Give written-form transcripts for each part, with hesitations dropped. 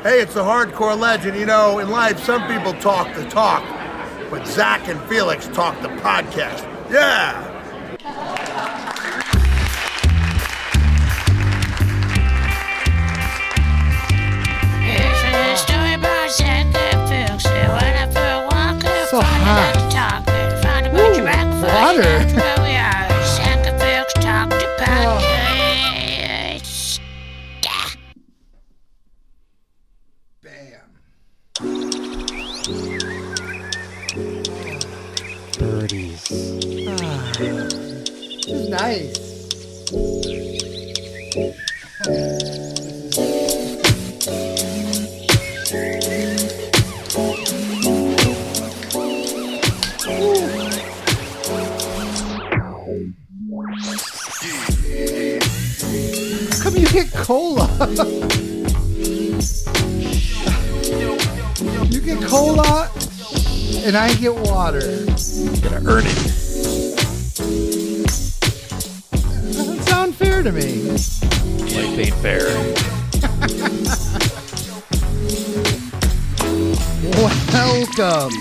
Hey, it's the hardcore legend. You know, in life, some people talk the talk, but Zack and Felix talk the podcast. Yeah! Here's a story about Zack and Felix. They went up for a walk and So found hot. another talk and found a bunch of breakfast. water. That's where we are. Zack and Felix talk the podcast. Birdies. This is nice. How come you get cola? You get cola and I get water. Gotta earn it. Doesn't sound fair to me. Life ain't fair. Welcome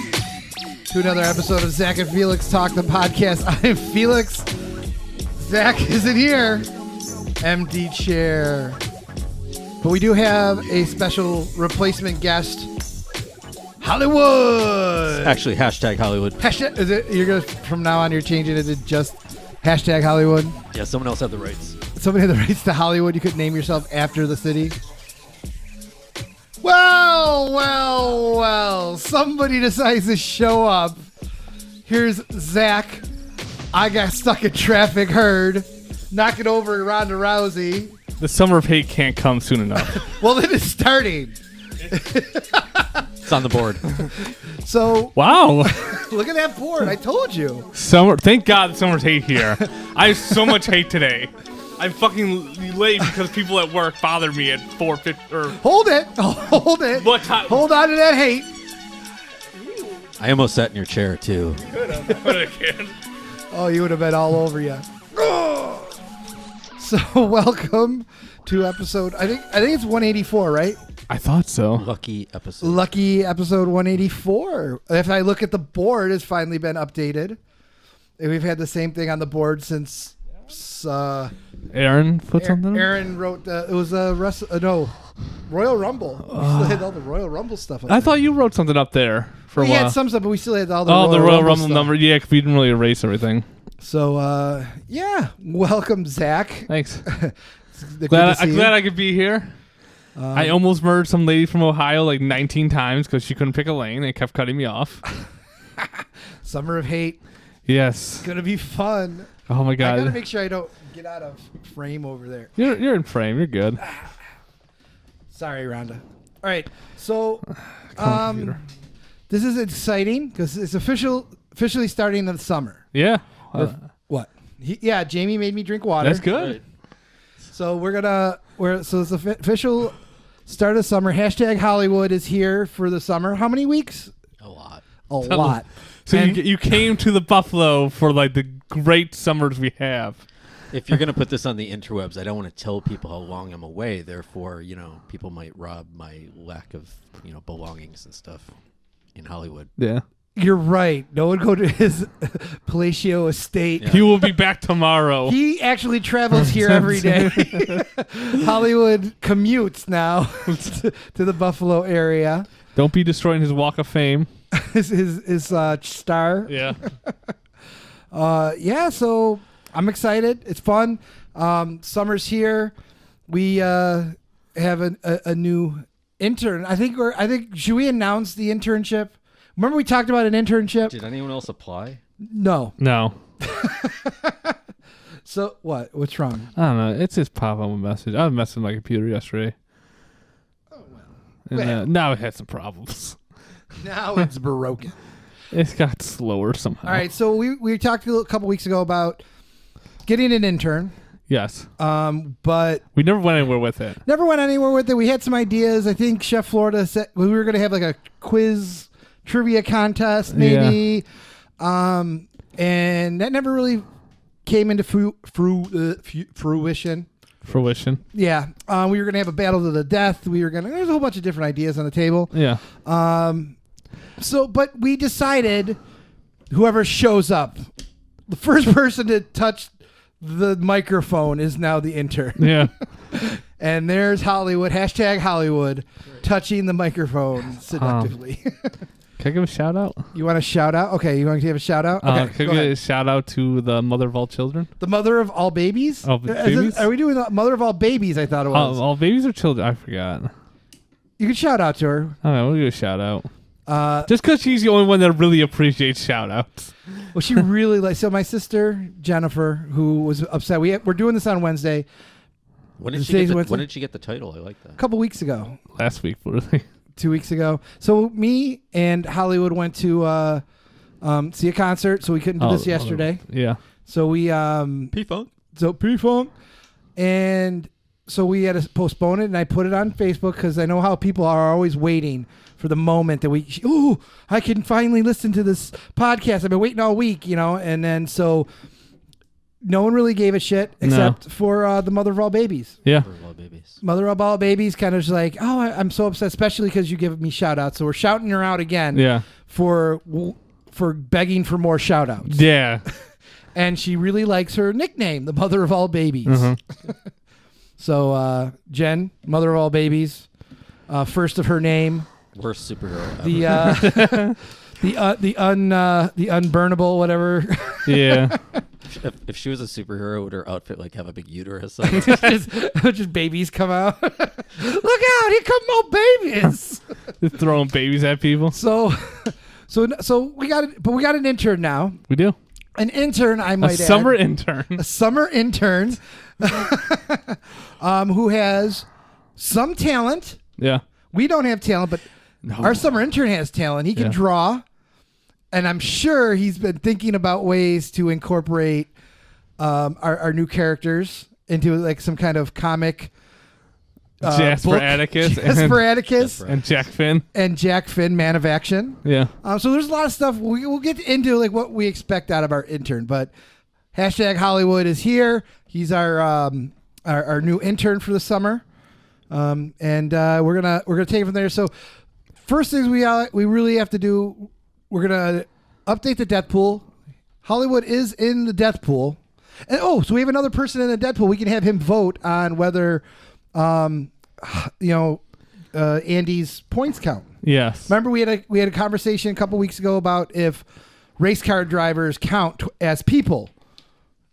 to another episode of Zack and Felix Talk the Podcast. I'm Felix. Zack isn't here. Empty chair. But we do have a special replacement guest. Hollywood. Actually, hashtag Hollywood. Hashtag, is it? You're gonna from now on. You're changing it to just hashtag Hollywood. Yeah, someone else had the rights. Somebody had the rights to Hollywood. You could name yourself after the city. Well. Somebody decides to show up. Here's Zack. I got stuck in traffic. Heard. Knocking over Ronda Rousey. The summer of hate can't come soon enough. Well, it is starting. It's on the board. So, Wow. look at that board. I told you. Summer. Thank God summer's hate here. I have so much hate today. I'm fucking late because people at work bothered me at 4:50 or Hold it. Hold it. what time? Hold on to that hate. I almost sat in your chair, too. Oh, you would have been all over you. So, welcome to episode. I think it's 184, right? I thought so. Lucky episode. Lucky episode 184. If I look at the board, it's finally been updated. And we've had the same thing on the board since Aaron put something. Aaron wrote. It was Royal Rumble. We still had all the Royal Rumble stuff. I thought you wrote something up there for we a while. had some stuff, but we still had all the the Royal Rumble stuff. number. Yeah, 'cause we didn't really erase everything. So yeah, welcome, Zack. Thanks. I'm glad I could be here. I almost murdered some lady from Ohio like 19 times because she couldn't pick a lane and kept cutting me off. Summer of Hate. Yes. It's gonna be fun. Oh my I gotta God. make sure I don't get out of frame over there. You're in frame. You're good. Sorry, Rhonda. All right, so Computer. this is exciting because it's officially starting the summer. Yeah. What? Yeah, Jamie made me drink water. That's good. So so it's the official start of summer. Hashtag Hollywood is here for the summer. How many weeks? A lot. A lot. So And- you came to the Buffalo for like the great summers we have. If you're going to put this on the interwebs, I don't want to tell people how long I'm away. Therefore, people might rob my lack of, belongings and stuff in Hollywood. Yeah. You're right. No one go to his palatial estate. Yeah. He will be back tomorrow. He actually travels here every day. Hollywood commutes now to the Buffalo area. Don't be destroying his Walk of Fame. His star. Yeah. Yeah, so I'm excited. It's fun. Summer's here. We have a new intern. I think should we announce the internship? Remember we talked about an internship? Did anyone else apply? No. No. So what? What's wrong? I don't know. It's just pop up a message. I was messing with my computer yesterday. Oh well. And, Well. now it had some problems. Now it's broken. It got slower somehow. All right, so we talked a couple weeks ago about getting an intern. Yes. But We never went anywhere with it. never went anywhere with it. We had some ideas. I think Chef Florida said we were going to have like a quiz trivia contest, maybe. And that never really came into fruition. fruition. Yeah, we were gonna have a battle to the death. There's a whole bunch of different ideas on the table. Yeah. But we decided whoever shows up, the first person to touch the microphone is now the intern. Yeah. And there's Hollywood, #Hollywood, touching the microphone seductively. Can I give a shout out? You want to shout out? Okay, you want to give a shout out? Okay, can I go give ahead. a shout out to the mother of all children? The mother of all babies? Babies? Are we doing the mother of all babies? I thought it was. All babies or children? I forgot. You can shout out to her. I don't know. We'll give a shout out. Just because she's the only one that really appreciates shout outs. Well, she really likes. So my sister Jennifer, who was upset, we're doing this on Wednesday. When did she get the title? I like that. A couple weeks ago. Last week, literally. 2 weeks ago. So me and Hollywood went to see a concert. So we couldn't do this yesterday. Yeah. So we P-Funk. So P-Funk, and so we had to postpone it. And I put it on Facebook because I know how people are always waiting for the moment that I can finally listen to this podcast. I've been waiting all week, And then so no one really gave a shit except for the mother of all babies. Yeah. Mother of all babies kind of just like, I'm so upset, especially because you give me shout outs. So we're shouting her out again. Yeah. For begging for more shout outs. Yeah. And she really likes her nickname, the mother of all babies. Mm-hmm. So Jen, mother of all babies, first of her name. Worst superhero ever. The unburnable, whatever. Yeah. If she was a superhero, would her outfit have a big uterus? just babies come out. Look out! Here come more babies. Just throwing babies at people. So we got it, but we got an intern now. We do. An intern, I might add. A summer intern. A summer intern, who has some talent. Yeah. We don't have talent, but our summer intern has talent. He can draw. And I'm sure he's been thinking about ways to incorporate our new characters into some kind of comic. Jasper Atticus. And Jack Finn. And Jack Finn, man of action. Yeah. So there's a lot of stuff. We'll get into what we expect out of our intern. But #Hollywood is here. He's our new intern for the summer. And we're gonna take it from there. So first things we really have to do. We're going to update the death pool. Hollywood is in the death pool. And so we have another person in the death pool. We can have him vote on whether, Andy's points count. Yes. Remember we had a conversation a couple weeks ago about if race car drivers count as people,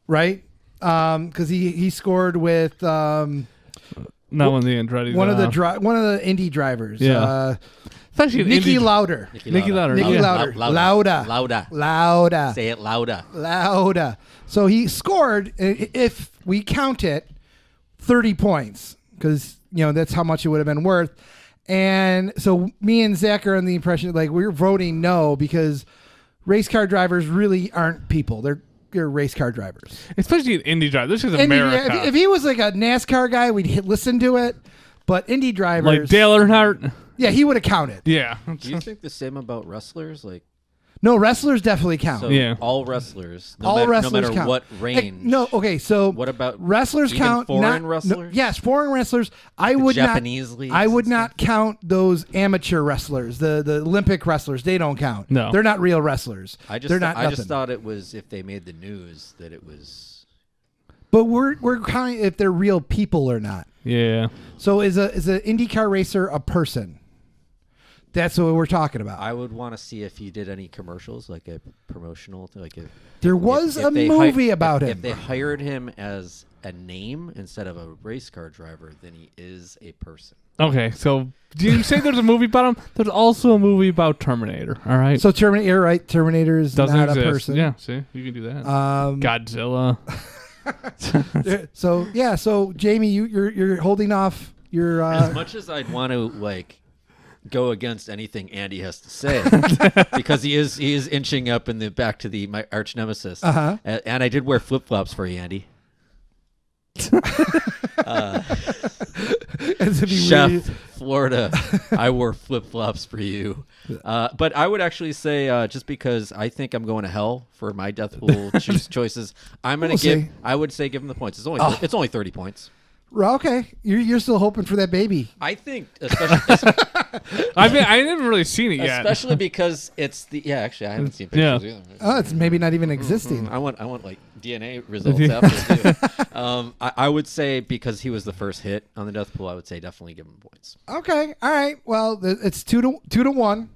right? Because he scored with not one of the Andretti. One of the Indy drivers. Yeah. It's actually Nicky Lauda. Nicky Lauda. Lauda. Say it louder. Lauda. So he scored, if we count it, 30 points because that's how much it would have been worth. And so me and Zack are on the impression we're voting no because race car drivers really aren't people. They're race car drivers, especially an Indy driver. This is America. If he was a NASCAR guy, we'd listen to it. But Indy drivers, like Dale Earnhardt. Yeah, he would have counted. Yeah. Do you think the same about wrestlers? No, wrestlers definitely count. So all wrestlers, no matter count. what range. So what about wrestlers even count? Foreign wrestlers? No, yes, foreign wrestlers. I would Japanese leagues. I would not count those amateur wrestlers, the Olympic wrestlers. They don't count. No, they're not real wrestlers. I just thought it was if they made the news that it was. But we're counting if they're real people or not. Yeah. So is an IndyCar racer a person? That's what we're talking about. I would want to see if he did any commercials, like a promotional, there was a movie about him. If they hired him as a name instead of a race car driver, then he is a person. Okay, so do you say there's a movie about him? There's also a movie about Terminator. All right. So Terminator, right? Terminator is doesn't not exist. A person. Yeah. See, you can do that. Godzilla. So Jamie, you're holding off your. As much as I'd want to go against anything Andy has to say because he is inching up in the back to my arch nemesis. Uh-huh. And I did wear flip-flops for you, Andy. Chef, Florida, I wore flip-flops for you. But I would actually say just because I think I'm going to hell for my death pool choices, I'm going to I would say give him the points. It's only 30 points. Okay, you're still hoping for that baby. I think, especially, I haven't really seen it yet. especially because it's the actually I haven't seen pictures either. Oh, it's maybe not even existing. I want like DNA results after too. I would say because he was the first hit on the death pool, I would say definitely give him points. Okay, all right. Well, it's 2-1.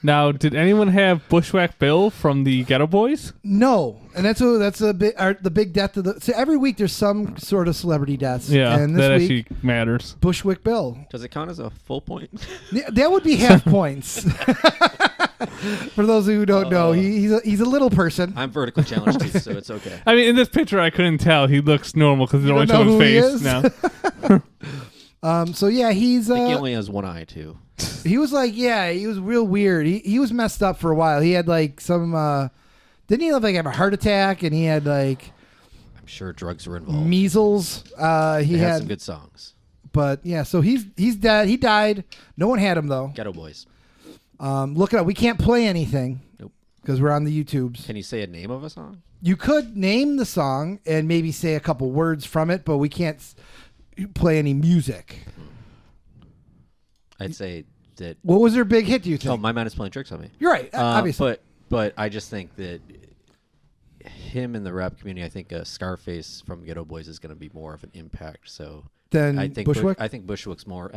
Now, did anyone have Bushwhack Bill from the Ghetto Boys? No, and that's a the big death of the. So every week there's some sort of celebrity deaths. Yeah, and this that week, actually matters. Bushwick Bill. Does it count as a full point? Yeah, that would be half points. For those who don't know, he's a little person. I'm vertically challenged too, so it's okay. I mean, in this picture, I couldn't tell. He looks normal because they You don't don't show know his who he face. is? No. So yeah, he's I think he only has one eye too. he was like he was real weird. He was messed up for a while. He had like some didn't he have a heart attack, and he had like I'm sure drugs were involved. measles. He They had had some good songs. but yeah, so he's dead. He died. No one had him though. Ghetto Boys. Look it up. We can't play anything. Nope. Because we're on the YouTubes. Can you say a name of a song? You could name the song and maybe say a couple words from it, but we can't play any music. I'd say that. What was their big hit, do you think? Oh, My Man is Playing Tricks on Me. You're right, obviously. But I just think that him in the rap community, I think Scarface from Ghetto Boys is going to be more of an impact. So Then I think Bushwick? I think Bushwick's more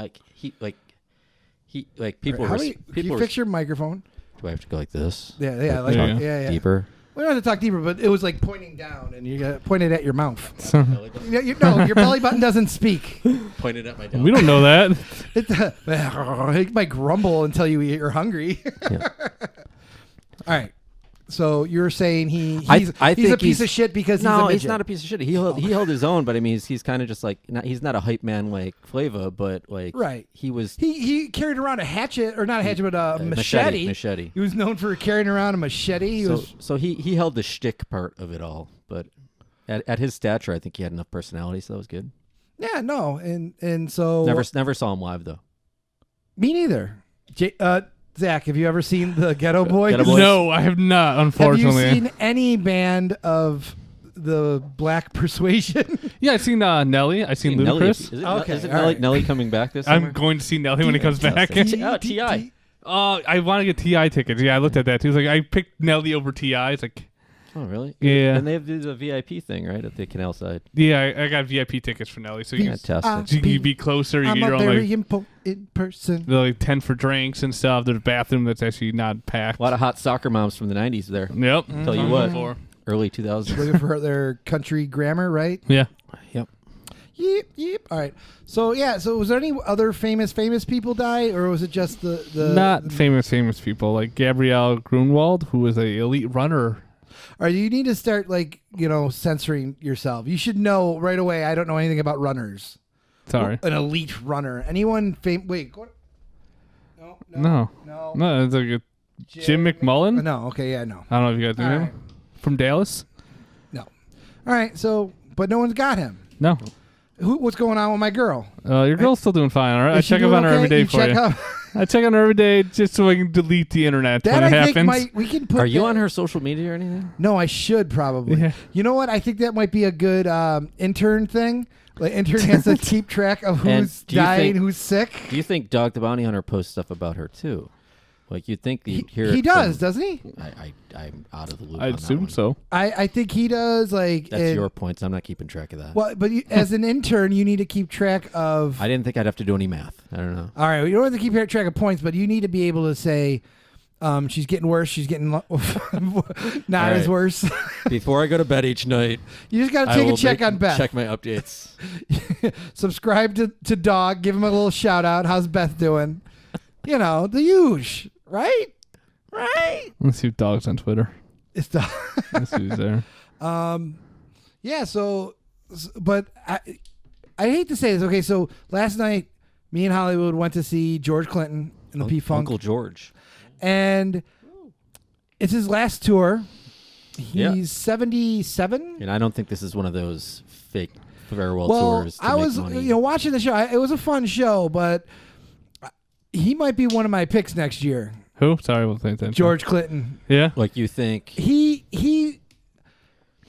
people. How do you, can you fix your microphone? Do I have to go like this? Yeah, There you go. yeah. Deeper. We don't have to talk deeper, but it was like pointing down, and you got pointed at your mouth. Belly button? No, your belly button doesn't speak. Pointed at my dog. We don't know that. It might grumble until you're hungry. Yeah. All right. So you're saying he's I a think piece of shit because he's a no, midget. he's not a piece of shit. He held his own, but I mean, he's kind of just like he's not a hype man like Flava, but like Right. He was. He carried around a hatchet, or not a hatchet, but a machete. Machete. He was known for carrying around a machete. He held the shtick part of it all, but at his stature, I think he had enough personality, so that was good. Yeah, no, and so Never saw him live though. me neither. Zach, have you ever seen the Ghetto Boys? Ghetto Boys? No, I have not, unfortunately. Have you seen any band of the Black Persuasion? Yeah, I've seen Nelly. I've seen Ludacris. Is it all Nelly coming back this summer? I'm going to see Nelly when he comes back. T.I. I want to get T.I. tickets. Yeah, I looked at that too. It's like I picked Nelly over T.I. It's like, Oh, really? Yeah. And they have the VIP thing, right, at the canal side. yeah, I got VIP tickets for Nelly, so you Fantastic. can be closer. You I'm get your a own very like, important person. they're like 10 for drinks and stuff. There's a bathroom that's actually not packed. A lot of hot soccer moms from the 90s there. Yep. Tell you what, early 2000s. Looking for their country grammar, right? Yeah. Yep. Yep. All right. So yeah. So was there any other famous people die, or was it just the Not famous people like Gabrielle Grunwald, who was an elite runner. Or you need to start censoring yourself. You should know right away. I don't know anything about runners. Sorry. An elite runner. Anyone famous? Wait. What? No. It's like a Jim McMullen. No. Okay. Yeah. No. I don't know if you guys know him. right. From Dallas. No. All right. So, but no one's got him. No. What's going on with my girl? Your girl's still doing fine. All right. I Is she check up doing on her every okay? day You for check you. up- I check on her every day just so I can delete the internet That when it I think happens. we can put. Are you that- on her social media or anything? No, I should probably. Yeah. You know what? I think that might be a good intern thing. Like intern has to keep track of And who's do you dying, think- who's sick. Do you think Dog the Bounty Hunter posts stuff about her too? Like you'd think he'd hear He it does, from- doesn't he? I'm out of the loop. I on that assume one. so. I think he does. Like That's your points. I'm not keeping track of that. Well, but as an intern, you need to keep track of. I didn't think I'd have to do any math. I don't know. All right, you don't have to keep track of points, but you need to be able to say, she's getting worse. She's getting not as right. worse. Before I go to bed each night, You just got to I take a will check on Beth. Check my updates. Subscribe to Dog. Give him a little shout out. How's Beth doing? The huge, right? Right. Let's see if Dog's on Twitter. It's Dog. Let's see who's there. Yeah. So, but I hate to say this. Okay. So last night, me and Hollywood went to see George Clinton in the P-Funk. Uncle George. And it's his last tour. Yeah. He's 77. And I don't think this is one of those fake farewell Well, tours to I make was money. watching the show. It was a fun show, but he might be one of my picks next year. Who? Sorry, we'll pay attention. George Clinton. Yeah. Like you think He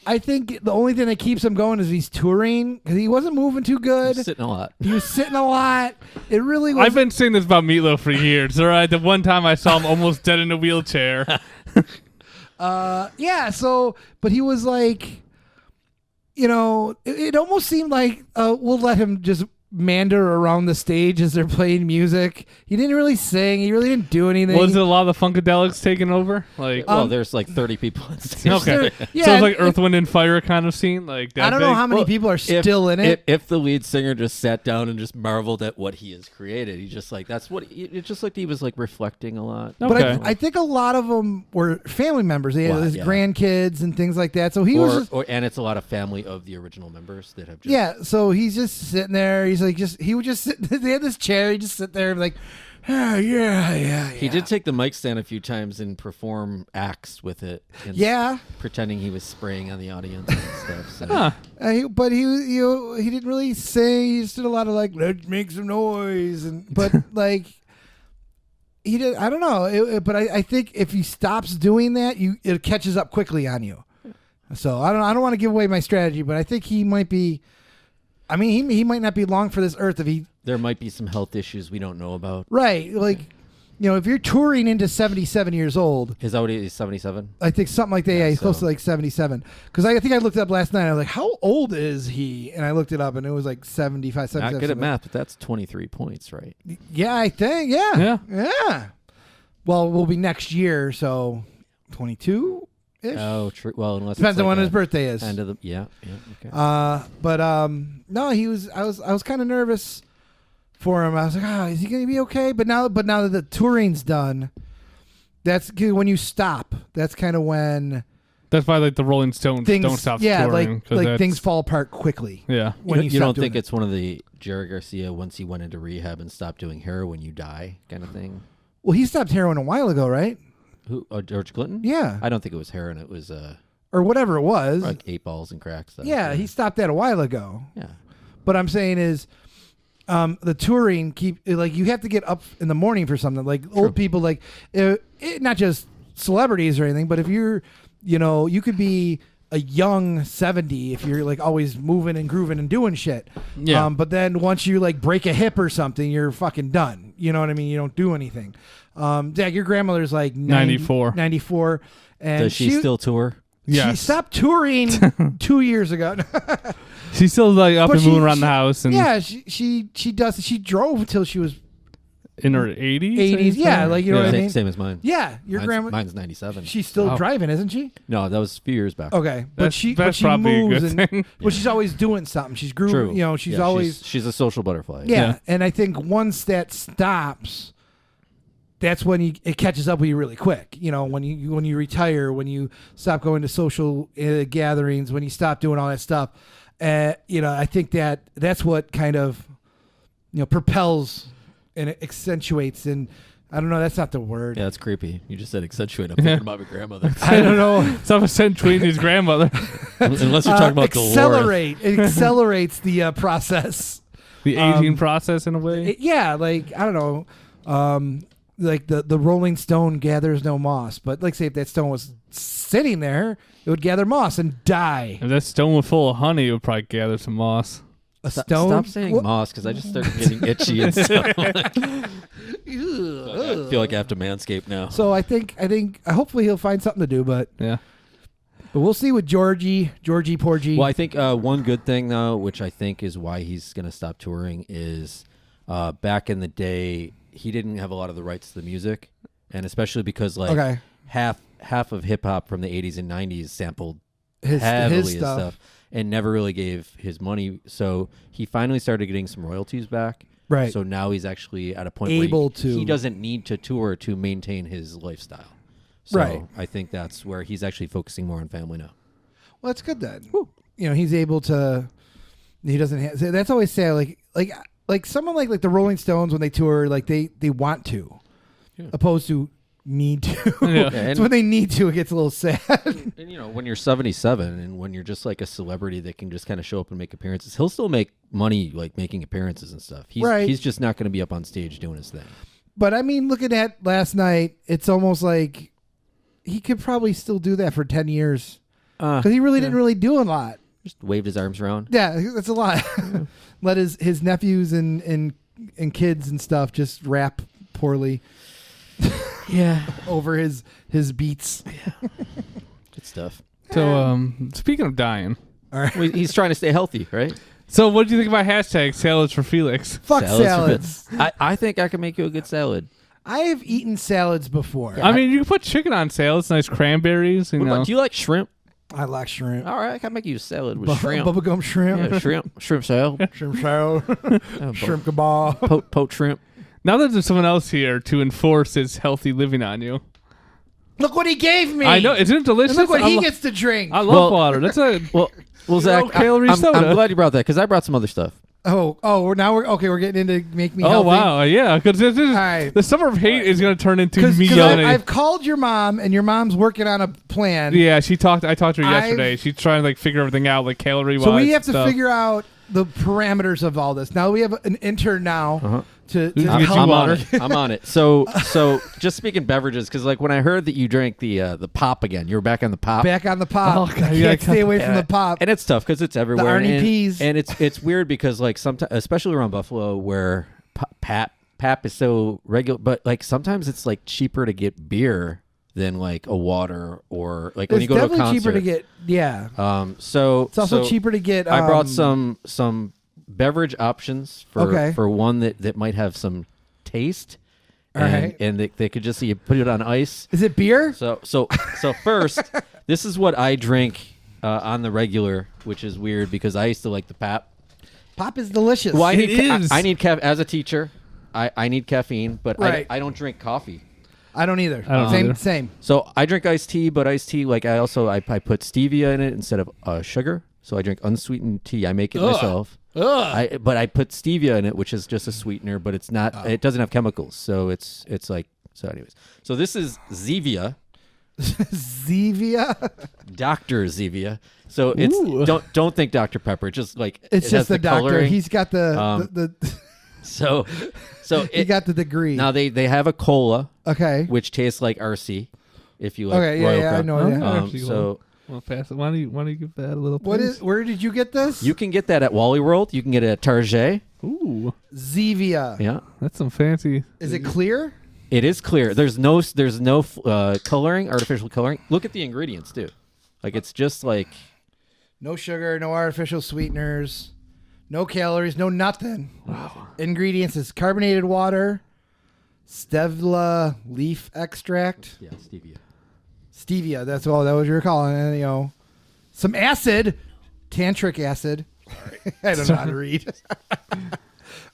I think the only thing that keeps him going is he's touring because he wasn't moving too good. He's sitting a lot. He was sitting a lot. It really was. I've been saying this about Meatloaf for years. All right, the one time I saw him almost dead in a wheelchair. Yeah. So, but he was like, it almost seemed like we'll let him just meander around the stage as they're playing music. He didn't really sing. He really didn't do anything. Was it a lot of the Funkadelics taking over? Like, Well, there's like 30 people on stage. okay, Yeah, so it's like Earth, Wind, and Fire kind of scene. Like that I don't know big? how many people are still in it. If the lead singer just sat down and just marveled at what he has created, he just like it just looked he was like reflecting a lot. Okay. But I think a lot of them were family members. They had Well, his yeah. grandkids and things like that. So he was just, and it's a lot of family of the original members that have just yeah. So he's just sitting there. He's like, he would just sit. They had this chair. He just sit there and be like, yeah. He did take the mic stand a few times and perform acts with it. And Yeah. pretending he was spraying on the audience and stuff. So. But he didn't really sing. He just did a lot of like, let's make some noise, but like he did. I don't know. But I think if he stops doing that, it catches up quickly on you. So I don't want to give away my strategy, but I think he might be. I mean, he might not be long for this earth if he. There might be some health issues we don't know about. Right, like if you're touring into 77 years old. Is that what he is? 77? I think something like that. Yeah, he's so- close to like 77. Because I think I looked it up last night. I was like, how old is he? And I looked it up, and it was like 75, 77. Not good at something. math, but that's 23 points, right? Yeah, I think. Yeah. Well, we'll be next year, so 22 ish. Oh, true. Well, unless Depends it's on like when his birthday is. End of the okay. No, he was. I was kind of nervous for him. I was like, is he going to be okay? But now that the touring's done, that's when you stop. That's kind of when That's why like the Rolling Stones things don't stop yeah, touring. 'cause like that's- things fall apart quickly. Yeah. When you stop don't doing think it. it's one of the Jerry Garcia once he went into rehab and stopped doing heroin, you die kind of thing? Well, he stopped heroin a while ago, right? Who? George Clinton? Yeah, I don't think it was heroin. It was or whatever it was. like 8 balls and crack stuff. Yeah, he stopped that a while ago. Yeah. But I'm saying is, the touring you have to get up in the morning for something. Like old people, like not just celebrities or anything, but if you're, you could be a young 70 if you're like always moving and grooving and doing shit. Yeah. But then once you like break a hip or something, you're fucking done. You know what I mean? You don't do anything. Zach, your grandmother's like 94. 94. And Does she still tour? She Yes. stopped touring 2 years ago. She's still like up But and moving around the house and Yeah, she does. She drove until she was in her 80s. 80s. Yeah, like you know what I Same, mean. same as mine. Yeah, your grandma. Mine's 97. She's still Wow. driving, isn't she? No, that was a few years back. Okay, but That's- she that's she probably a moves good and thing. well, she's always doing something. She's grooving. True. She's Yeah, always she's a social butterfly. yeah. And I think once that stops, that's when it catches up with you really quick. When you retire, when you stop going to social gatherings, when you stop doing all that stuff. I think that's what kind of propels and it accentuates, and I don't know, that's not the word. Yeah, that's creepy. You just said accentuate. I'm thinking about my grandmother. I don't know. Stop accentuating his grandmother. Unless you're talking about accelerate. It accelerates the process. The aging process in a way. Yeah, like I don't know, like the Rolling Stone gathers no moss, but like say if that stone was sitting there, it would gather moss and die. If that stone was full of honey, it would probably gather some moss. A Stop, stone. stop saying What? moss because I just started getting itchy and stuff. I feel like I have to manscape now. So I think hopefully he'll find something to do, but Yeah. we'll see with Georgie Porgy. Well, I think one good thing though, which I think is why he's going to stop touring, is back in the day he didn't have a lot of the rights to the music, and especially because like half of hip hop from the 80s and 90s sampled heavily his his stuff. stuff and never really gave his money. So he finally started getting some royalties back. Right. So now he's actually at a point Able where to. he doesn't need to tour to maintain his lifestyle. So Right. I think that's where he's actually focusing more on family now. Well, that's good then. He's able to. He doesn't have. That's always sad. Like someone like the Rolling Stones when they tour, like they want to, opposed to need to. Yeah. So when they need to, it gets a little sad. And when you're 77 and when you're just like a celebrity that can just kind of show up and make appearances, he'll still make money like making appearances and stuff. He's just not going to be up on stage doing his thing. But I mean, looking at last night, it's almost like he could probably still do that for 10 years. because he really didn't really do a lot. Just waved his arms around. Yeah, that's a lot. Let his nephews and kids and stuff just rap poorly. Yeah. Over his beats. Yeah. Good stuff. So, speaking of dying, All right. Well, he's trying to stay healthy, right? so what do you think about hashtag salads for Felix? Fuck for salads. fit. I think I can make you a good salad. I have eaten salads before. I mean, you can put chicken on salads, nice cranberries. What about, do you like shrimp? I like shrimp. All right, I can make you a salad with shrimp. Bubblegum shrimp. Yeah, shrimp salad. Shrimp salad. Shrimp kebab. Poached shrimp. Now that there's someone else here to enforce his healthy living on you. Look what he gave me. I know, isn't it delicious? And look what he gets to drink. I love water. That's a well, Zach, calorie soda. I'm glad you brought that because I brought some other stuff. Oh, we're getting into make me healthy. Oh wow, yeah, because right. the summer of hate is going to turn into me Because yelling. I've called your mom, and your mom's working on a plan. Yeah, I talked to her yesterday. She's trying to like figure everything out, like calorie wise. So we have to figure out the parameters of all this. Now we have an intern now to Get you help. water. I'm on it. So just speaking beverages, because like when I heard that you drank the pop again, you were back on the pop. Back on the pop. Oh, God, I can't stay away from the pop. And it's tough because it's everywhere. Arnie and, P's. And it's weird because like sometimes, especially around Buffalo, where pap is so regular, but like sometimes it's like cheaper to get beer than like a water or like when you go to a concert. It's definitely cheaper to get. Yeah. So it's also cheaper to get. I brought some beverage options for one that might have some taste. All right. And they could just put it on ice. Is it beer? So first, this is what I drink on the regular, which is weird because I used to like the pap. Pop is delicious. Well, I It need as a teacher. I need caffeine, but Right. I don't drink coffee. I don't either. I don't either. Same. So I drink iced tea, but iced tea like I put stevia in it instead of sugar. So I drink unsweetened tea. I make it myself. But I put stevia in it, which is just a sweetener, but it's not. It doesn't have chemicals, so it's like so. Anyways, so this is Zevia, Zevia. Dr. Zevia. So it's don't think Dr. Pepper. Just like It's it just has the doctor. coloring. He's got the So he got the degree. Now they have a cola, okay. which tastes like RC. If you like, Okay. Royal Yeah. I Crown. know that. Actually, So well, pass it. Why don't you give that a little? Where did you get this? you can get that at Wally World. You can get it at Target. Ooh, Zevia. Yeah. that's some fancy. Is it clear? It is clear. There's no coloring, artificial coloring. Look at the ingredients too. Like it's just like No sugar, no artificial sweeteners, no calories, no nothing. Wow. Ingredients is carbonated water, stevia leaf extract, stevia. stevia. That's all. That was what you were calling it. Some acid, tantric acid. I don't know how to read. All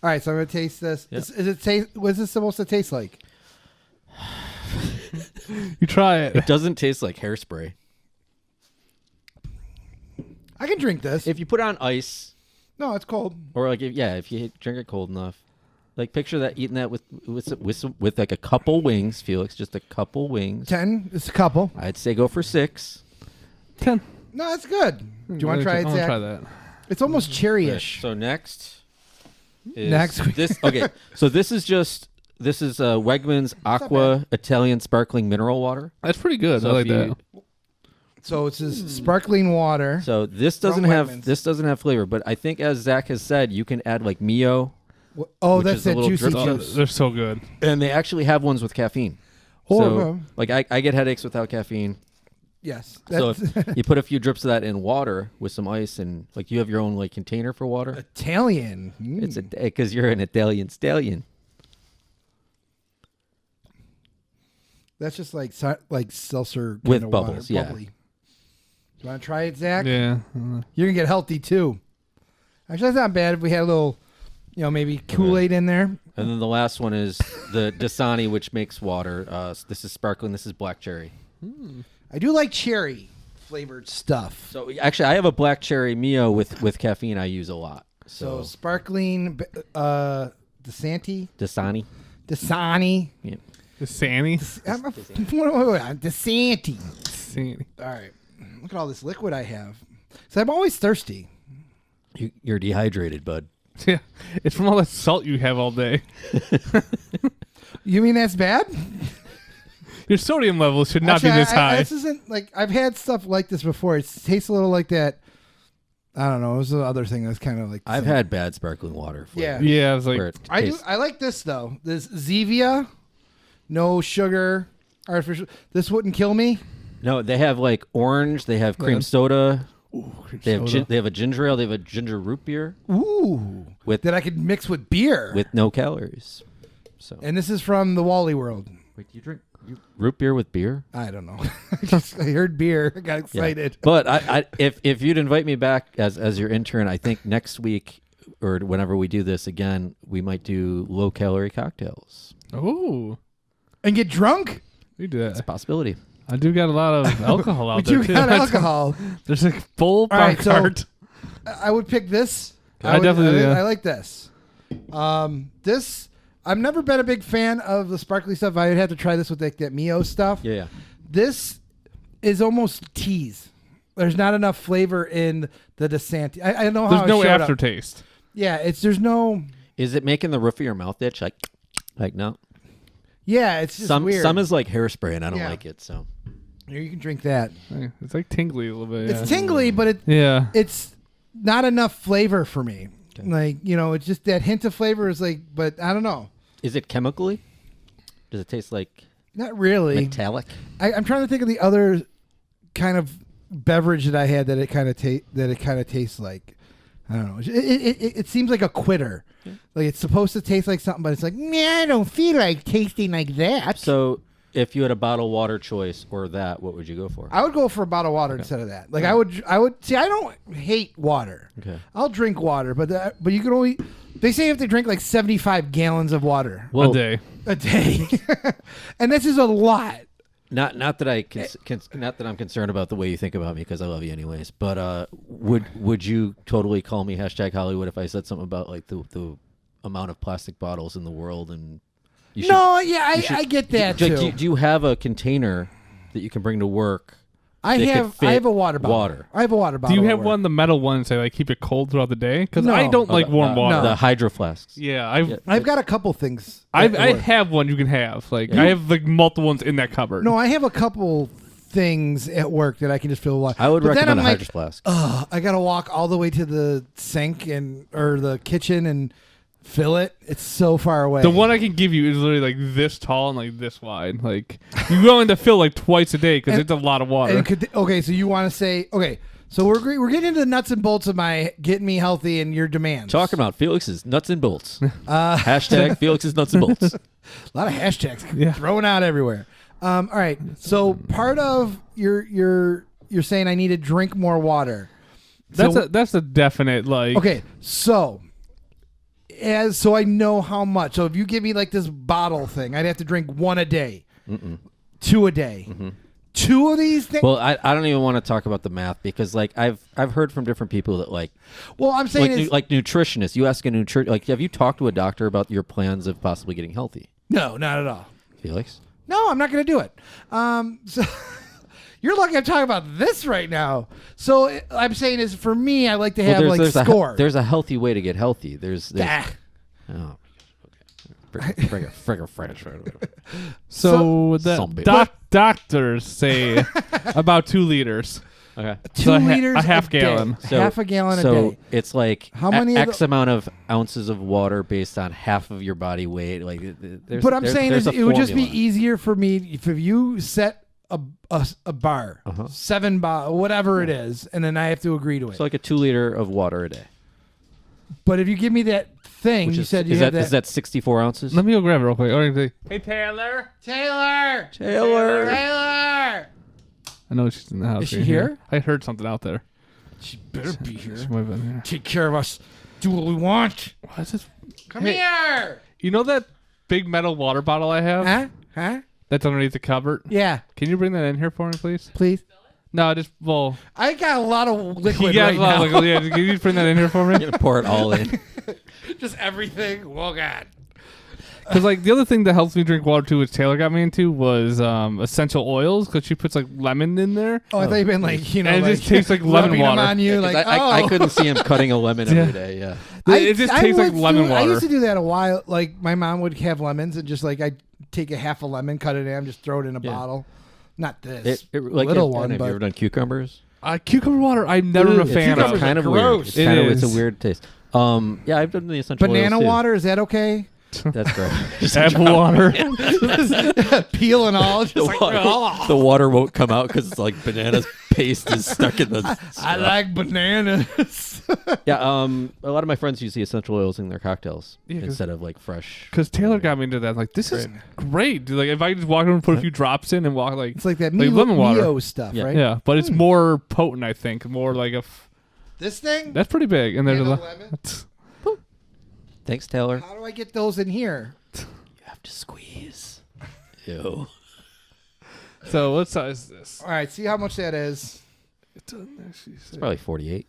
right, so I'm gonna taste this. Yep. Is it taste? What's this supposed to taste like? You try it. It doesn't taste like hairspray. I can drink this. If you put it on ice, No, it's cold. or like if you drink it cold enough, like picture that eating that with like a couple wings, Felix, just a couple wings. 10. It's a couple. I'd say go for 6. 10. No, that's good. Do you want to try it, I want to Zach? try that. It's almost cherryish. So next is Next. this. Okay, so this is Wegmans Aqua Italian Sparkling Mineral Water. That's pretty good. So I like if you- that. So it's this sparkling water. So this doesn't have flavor, but I think as Zach has said, you can add like Mio, Oh, which that's is a that little juicy drip juice. They're so good. and they actually have ones with caffeine. Oh, So okay. like I get headaches without caffeine. Yes. So That's if you put a few drips of that in water with some ice and like you have your own like container for water. Italian. It's because you're an Italian stallion. That's just like seltzer With kinda bubbles, water, yeah. bubbly. You want to try it, Zach? Yeah. You're gonna get healthy too. Actually, that's not bad if we had a little, maybe Kool-Aid in there. And then the last one is the Dasani, which makes water. This is sparkling. This is black cherry. I do like cherry flavored stuff. So actually, I have a black cherry Mio with caffeine. I use a lot. So sparkling, Dasani. Dasani. Dasani. Yeah. The Sandy. Dasani. Sandy. All right. Look at all this liquid I have. So I'm always thirsty. You're dehydrated, bud. Yeah. It's from all that salt you have all day. You mean that's bad? Your sodium level should not Actually, be this high. This isn't like I've had stuff like this before. It tastes a little like that. I don't know. It was the other thing that's kind of like. I've had bad sparkling water. Yeah. Yeah, I was like, I like this though. This Zevia, no sugar, artificial. This wouldn't kill me. No, they have like orange. They have cream soda. ooh, cream They have soda. they have a ginger ale. They have a ginger root beer Ooh, that I could mix with beer. with no calories. So And this is from the Wally World. wait, do you drink root beer with beer? I don't know. I heard beer. I got excited. Yeah. But if you'd invite me back as your intern, I think next week or whenever we do this again, we might do low calorie cocktails. Ooh, And get drunk? we do It's a that. possibility. I do got a lot of alcohol out We there do too. got alcohol. There's a full All bar right, so- cart. I would pick this. I definitely do. I like this. This I've never been a big fan of the sparkly stuff. I would have to try this with like that Mio stuff. Yeah. This is almost tease. There's not enough flavor in the DeSanti. I know how There's no it showed up. aftertaste. Yeah, there's no. Is it making the roof of your mouth itch? Like no. Yeah, it's just Some weird. some is like hairspray, and I don't Yeah. like it. So Here, you can drink that. It's like tingly a little bit. It's tingly, but Yeah. it's not enough flavor for me. Like, it's just that hint of flavor is like, but I don't know. is it chemically? Does it taste like Not really. metallic? I'm trying to think of the other kind of beverage that I had that it kind of tastes like. I don't know. It seems like a quitter. Like it's supposed to taste like something, but it's like, nah, I don't feel like tasting like that. So if you had a bottled water choice or that, what would you go for? I would go for a bottle of water instead of that. Like I would see. I don't hate water. Okay. I'll drink water, but you can only. They say you have to drink like 75 gallons of water Well, a day. a day, and this is a lot. Not that not that I'm concerned about the way you think about me because I love you anyways. But would you totally call me #Hollywood if I said something about like the amount of plastic bottles in the world and you should, No, yeah, I get that do, too. do you have a container that you can bring to work? I that could have fit a water bottle. water? I have a water bottle. Do you at have work. one, the metal ones that like keep it cold throughout the day? Because No. I don't like warm water. The hydro flasks. Yeah, I've got a couple things. I at work. have one you can have. Like I have like multiple ones in that cupboard. No, I have a couple things at work that I can just fill with water. I would But then recommend I'm a like, hydro flask. I gotta walk all the way to the sink or the kitchen and fill it. It's so far away. The one I can give you is literally like this tall and like this wide. Like you're going to fill like twice a day because And- it's a lot of water. Okay, so you want to say so we're getting into the nuts and bolts of my getting me healthy and your demands. Talking about Felix's nuts and bolts. #Felix's nuts and bolts. A lot of hashtags Yeah. thrown out everywhere. All right, so part of you're saying I need to drink more water. That's a definite like. Okay, so I know how much. So if you give me like this bottle thing, I'd have to drink one a day, 2 a day, 2 of these things. Well, I don't even want to talk about the math because like I've heard from different people that like Well, I'm saying like nutritionists. You ask a like have you talked to a doctor about your plans of possibly getting healthy, no, not at all. Felix? No, I'm not going to do it. So you're lucky I'm talking about this right now. So I'm saying is for me, I like to have like score. There's a healthy way to get healthy. There's Ah. oh, okay. Bring a French. So Some the bitch. doctors say about 2 liters. Okay. 2 So liters a half day. gallon. Half a gallon a so day. it's like How many of X amount of ounces of water based on half of your body weight. Like, But I'm saying is it would just be formula. easier for me if you set a bar, 7 bar, whatever it is, and then I have to agree to it. So like a 2 liter of water a day. But if you give me that thing, Which you is, said you is have that is that 64 ounces? Let me go grab it real quick. Hey Taylor. Taylor. I know she's in the house. Is she right here? I heard something out there. She better be here. She might have been here. Take care of us. Do what we want. What is this? Come Hey. here. You know that big metal water bottle I have? Huh? That's underneath the cupboard? Yeah. Can you bring that in here for me, please? Please. No, just, well... I got a lot of liquid yeah, right now. yeah, can you bring that in here for me? You're gonna pour it all in. Just everything. Oh, God. Because, like, the other thing that helps me drink water, too, which Taylor got me into, was essential oils, because she puts, like, lemon in there. Oh, I thought you meant like, And it just tastes like lemon rubbing them water. on you, 'Cause like, I oh. couldn't see him cutting a lemon every day. Yeah. It just tastes like lemon water. I used to do that a while. Like my mom would have lemons and just like I take a half a lemon, cut it in, just throw it in a bottle. Not this Like little one. Have but you ever done cucumbers? Cucumber water, I'm never been a fan of. It's kind of gross. weird. It's a weird taste. Yeah, I've done the essential banana oils too. water. Is that okay? That's great. Apple water. Peel and all. Just The water won't come out because it's like banana paste is stuck in the. I like bananas. Yeah, a lot of my friends use the essential oils in their cocktails instead of like fresh. Because Taylor got me into that. Like, this is great. Dude, like, if I just walk over and put a few drops in and walk, like, it's like that lemon water Mio stuff, right? Yeah, but it's more potent, I think. More like this thing. That's pretty big. And there's a lemon. Thanks, Taylor. How do I get those in here? You have to squeeze. Ew. So what size is this? All right, see how much that is. It's probably 48.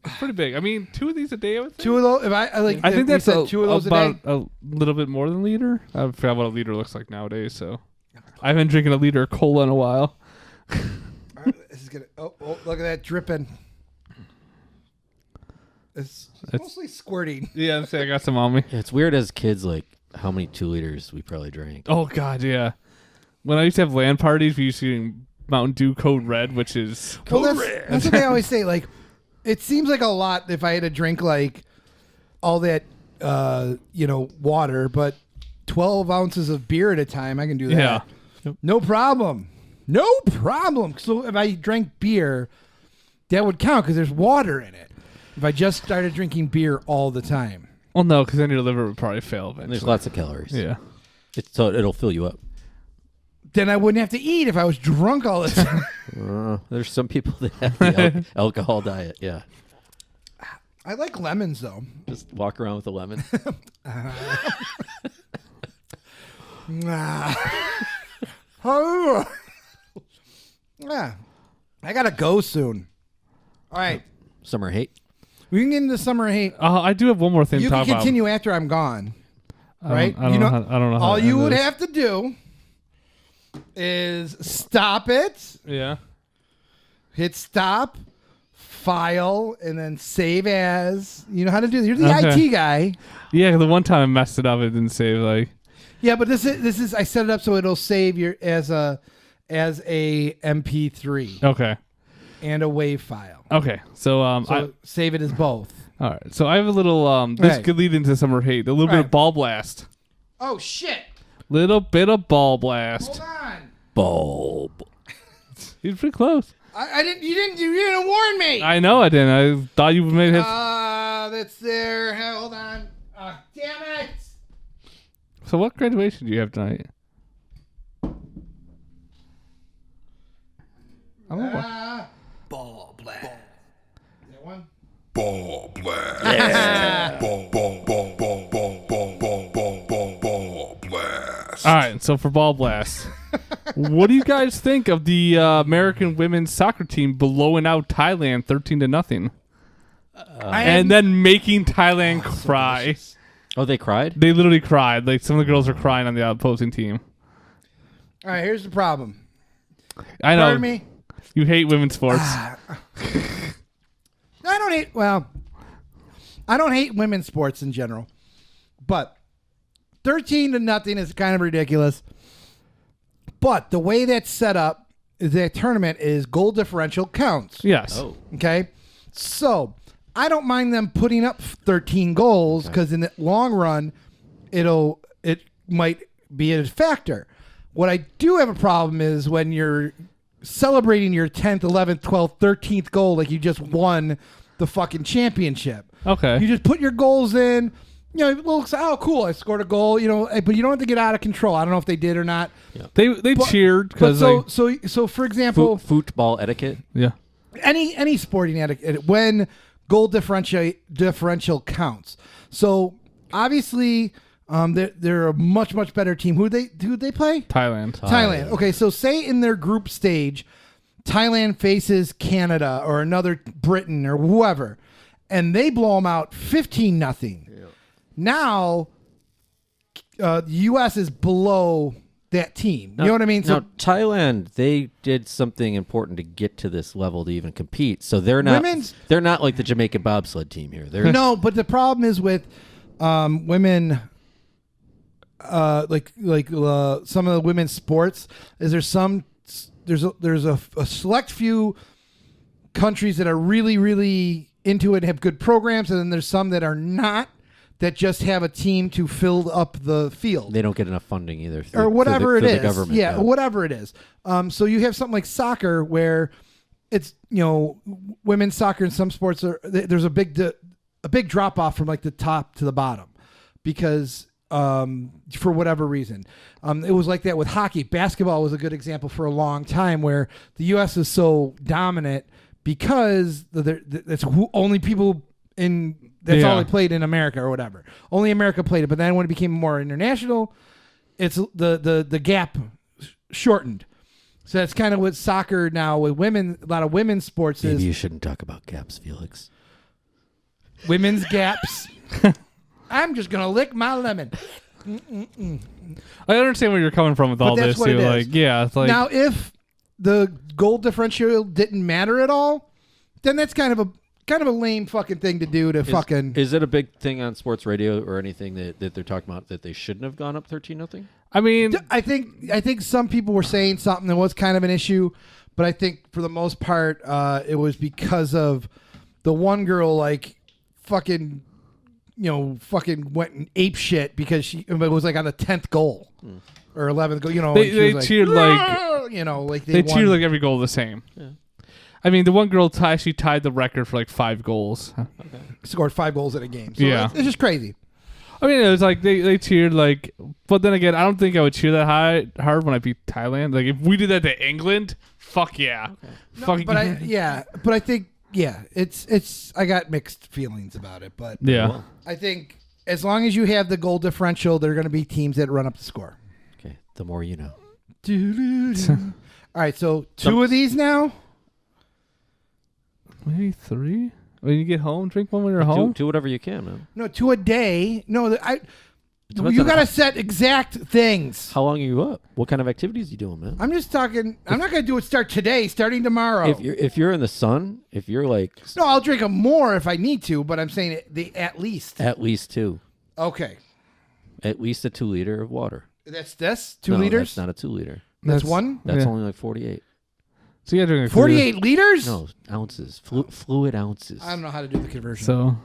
It's pretty big. I mean, 2 of these a day, I would think. 2 of those. If I think that's 2 of those about a day. a little bit more than a liter. I forgot what a liter looks like nowadays. So I haven't been drinking a liter of cola in a while. All right, this is gonna. Oh, look at that dripping. It's mostly squirting. Yeah, I got some on me. Yeah, it's weird as kids, like how many 2 liters we probably drank. Oh God, yeah. When I used to have LAN parties, we used to drink Mountain Dew Code Red, which is that's what they always say. Like, it seems like a lot if I had to drink like all that, water, but 12 ounces of beer at a time, I can do that. Yeah. Yep. No problem. No problem. So if I drank beer, that would count because there's water in it. If I just started drinking beer all the time. Well, no, because then your liver would probably fail eventually. And there's lots of calories. Yeah. So it'll fill you up. Then I wouldn't have to eat if I was drunk all the time. There's some people that have the alcohol diet. Yeah. I like lemons, though. Just walk around with a lemon. Yeah. I got to go soon. All right. Summer hate. We can get into summer hate. I do have one more thing You to talk can continue after I'm gone. Right? I don't know how all to you end would this. have to do is stop it, Yeah. hit stop, file, and then save as. You know how to do this. You're the Okay. IT guy. Yeah, the one time I messed it up, it didn't save, like... Yeah, but this is I set it up so it'll save your as a MP3 Okay. and a WAV file. Okay, so, Save it as both. all right, so I have a little, this Hey. could lead into summer hate, a little bit Right. of ball blast. Oh shit! Little bit of ball blast. Hold on. Bulb. He's pretty close. I didn't. You didn't warn me. I know I didn't. I thought you made it. That's there. Hold on. Damn it. So what graduation do you have tonight? I don't know what. Ball blast. Is that one? Ball blast. Yeah. Ball blast. All right, so for ball blast, what do you guys think of the American women's soccer team blowing out Thailand 13-0? And then making Thailand cry. Oh, they cried? They literally cried. Like, some of the girls are crying on the opposing team. All right. Here's the problem. I know. Pardon me. You hate women's sports. I don't hate. Well, I don't hate women's sports in general, but 13-0 is kind of ridiculous. But the way that's set up is that tournament is goal differential counts. Yes. Oh. Okay. So I don't mind them putting up 13 goals because in the long run, it might be a factor. What I do have a problem is when you're celebrating your 10th, 11th, 12th, 13th goal like you just won the fucking championship. Okay. You just put your goals in. You know, it looks, oh, cool, I scored a goal. You know, but you don't have to get out of control. I don't know if they did or not. Yeah. They cheered because so for example, football etiquette. Yeah. Any sporting etiquette when goal differential counts. So obviously, they're a much better team. Who they play? Thailand. Okay, so say in their group stage, Thailand faces Canada or another Britain or whoever, and they blow them out 15-0. Yeah. Now, the U.S. is below that team. You know what I mean? Now, Thailand, they did something important to get to this level to even compete. So they're not like the Jamaican bobsled team here. They're no, but the problem is with women some of the women's sports is there's a select few countries that are really, really into it and have good programs, and then there's some that are not, that just have a team to fill up the field. They don't get enough funding either. Or whatever it is. Government, yeah, whatever it is. So you have something like soccer where it's, women's soccer in some sports, there's a big drop off from like the top to the bottom because for whatever reason. It was like that with hockey. Basketball was a good example for a long time where the U.S. is so dominant because that's only people in... That's all they played in America or whatever. Only America played it. But then when it became more international, it's the gap shortened. So that's kind of what soccer now with women, a lot of women's sports is. Maybe you shouldn't talk about gaps, Felix. Women's gaps. I'm just going to lick my lemon. I understand where you're coming from with all this too. It's like now, if the goal differential didn't matter at all, then that's kind of a lame fucking thing to do to fucking... Is it a big thing on sports radio or anything that they're talking about that they shouldn't have gone up 13-0? I mean... I think some people were saying something that was kind of an issue, but I think for the most part, it was because of the one girl, fucking went and ape shit because it was like on the 10th goal or 11th goal, They cheered they cheered like every goal the same. Yeah. I mean, the one girl she tied the record for 5 goals. Okay. Scored 5 goals in a game. So yeah. It's just crazy. I mean, it was like they cheered but then again, I don't think I would cheer that hard when I beat Thailand. Like if we did that to England, fuck yeah. Okay. But I think it's I got mixed feelings about it, but yeah. I think as long as you have the goal differential, there are going to be teams that run up the score. Okay, the more you know. All right, so 2 of these now. Maybe 3? When you get home, drink one when you're home? Do whatever you can, man. No, 2 a day. No, you got to set exact things. How long are you up? What kind of activities are you doing, man? I'm just talking. I'm not going to do it starting tomorrow. If you're in the sun, if you're like... No, I'll drink them more if I need to, but I'm saying at least. At least 2. Okay. At least a 2 liter of water. That's 2 liters? That's not a 2 liter. That's 1? That's only 48. So you got to drink 48 liters? No, ounces. Fluid ounces. I don't know how to do the conversion. So, all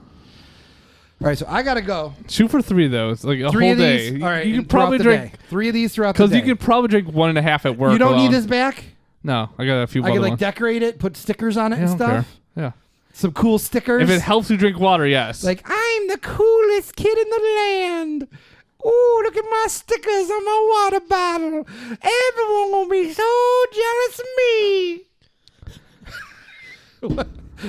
right, so I got to go. Shoot for 3 though. It's like a 3 whole of these? day. All right, you can probably drink 3 of these throughout the day. Because you can probably drink 1.5 at work. You don't alone. need this back? No, I got a few. I can decorate it, put stickers on it and stuff. Care. Yeah, some cool stickers. If it helps you drink water, yes. Like I'm the coolest kid in the land. Ooh, look at my stickers on my water bottle. Everyone gonna be so jealous of me.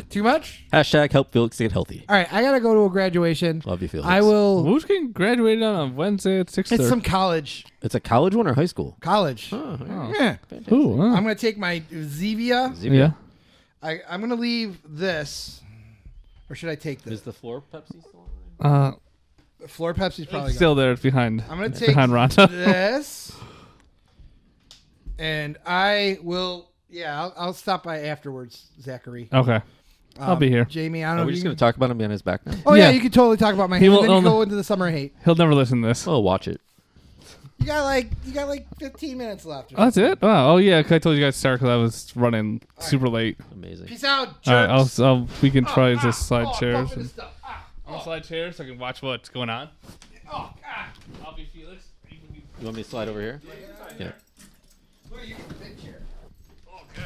Too much? # help Felix get healthy. All right, I gotta go to a graduation. Love you, Felix. I will. Who's getting graduated on Wednesday at 6:30? It's some college. It's a college one or high school? College. Oh. Yeah. Ooh, I'm gonna take my Zevia. Yeah. I'm gonna leave this, or should I take this? Is the floor Pepsi still on? The floor Pepsi's probably It's still there. It's behind. I'm gonna take behind Ronda. this, and I will. Yeah, I'll stop by afterwards, Zachary. Okay. I'll be here. Jamie, I don't know. Are we just going to talk about him behind his back now? Oh, yeah, you can totally talk about my hate. Then you go into the summer hate. He'll never listen to this. Oh, watch it. You got like 15 minutes left. Oh, that's it? Oh, yeah, because I told you guys to start because I was running super late. Amazing. Peace out, jerks. All right, we can try to slide chairs. I'll slide chairs so I can watch what's going on. Oh, God. I'll be Felix. You want me to slide over here? Yeah. Where you get the big chair? Oh, God.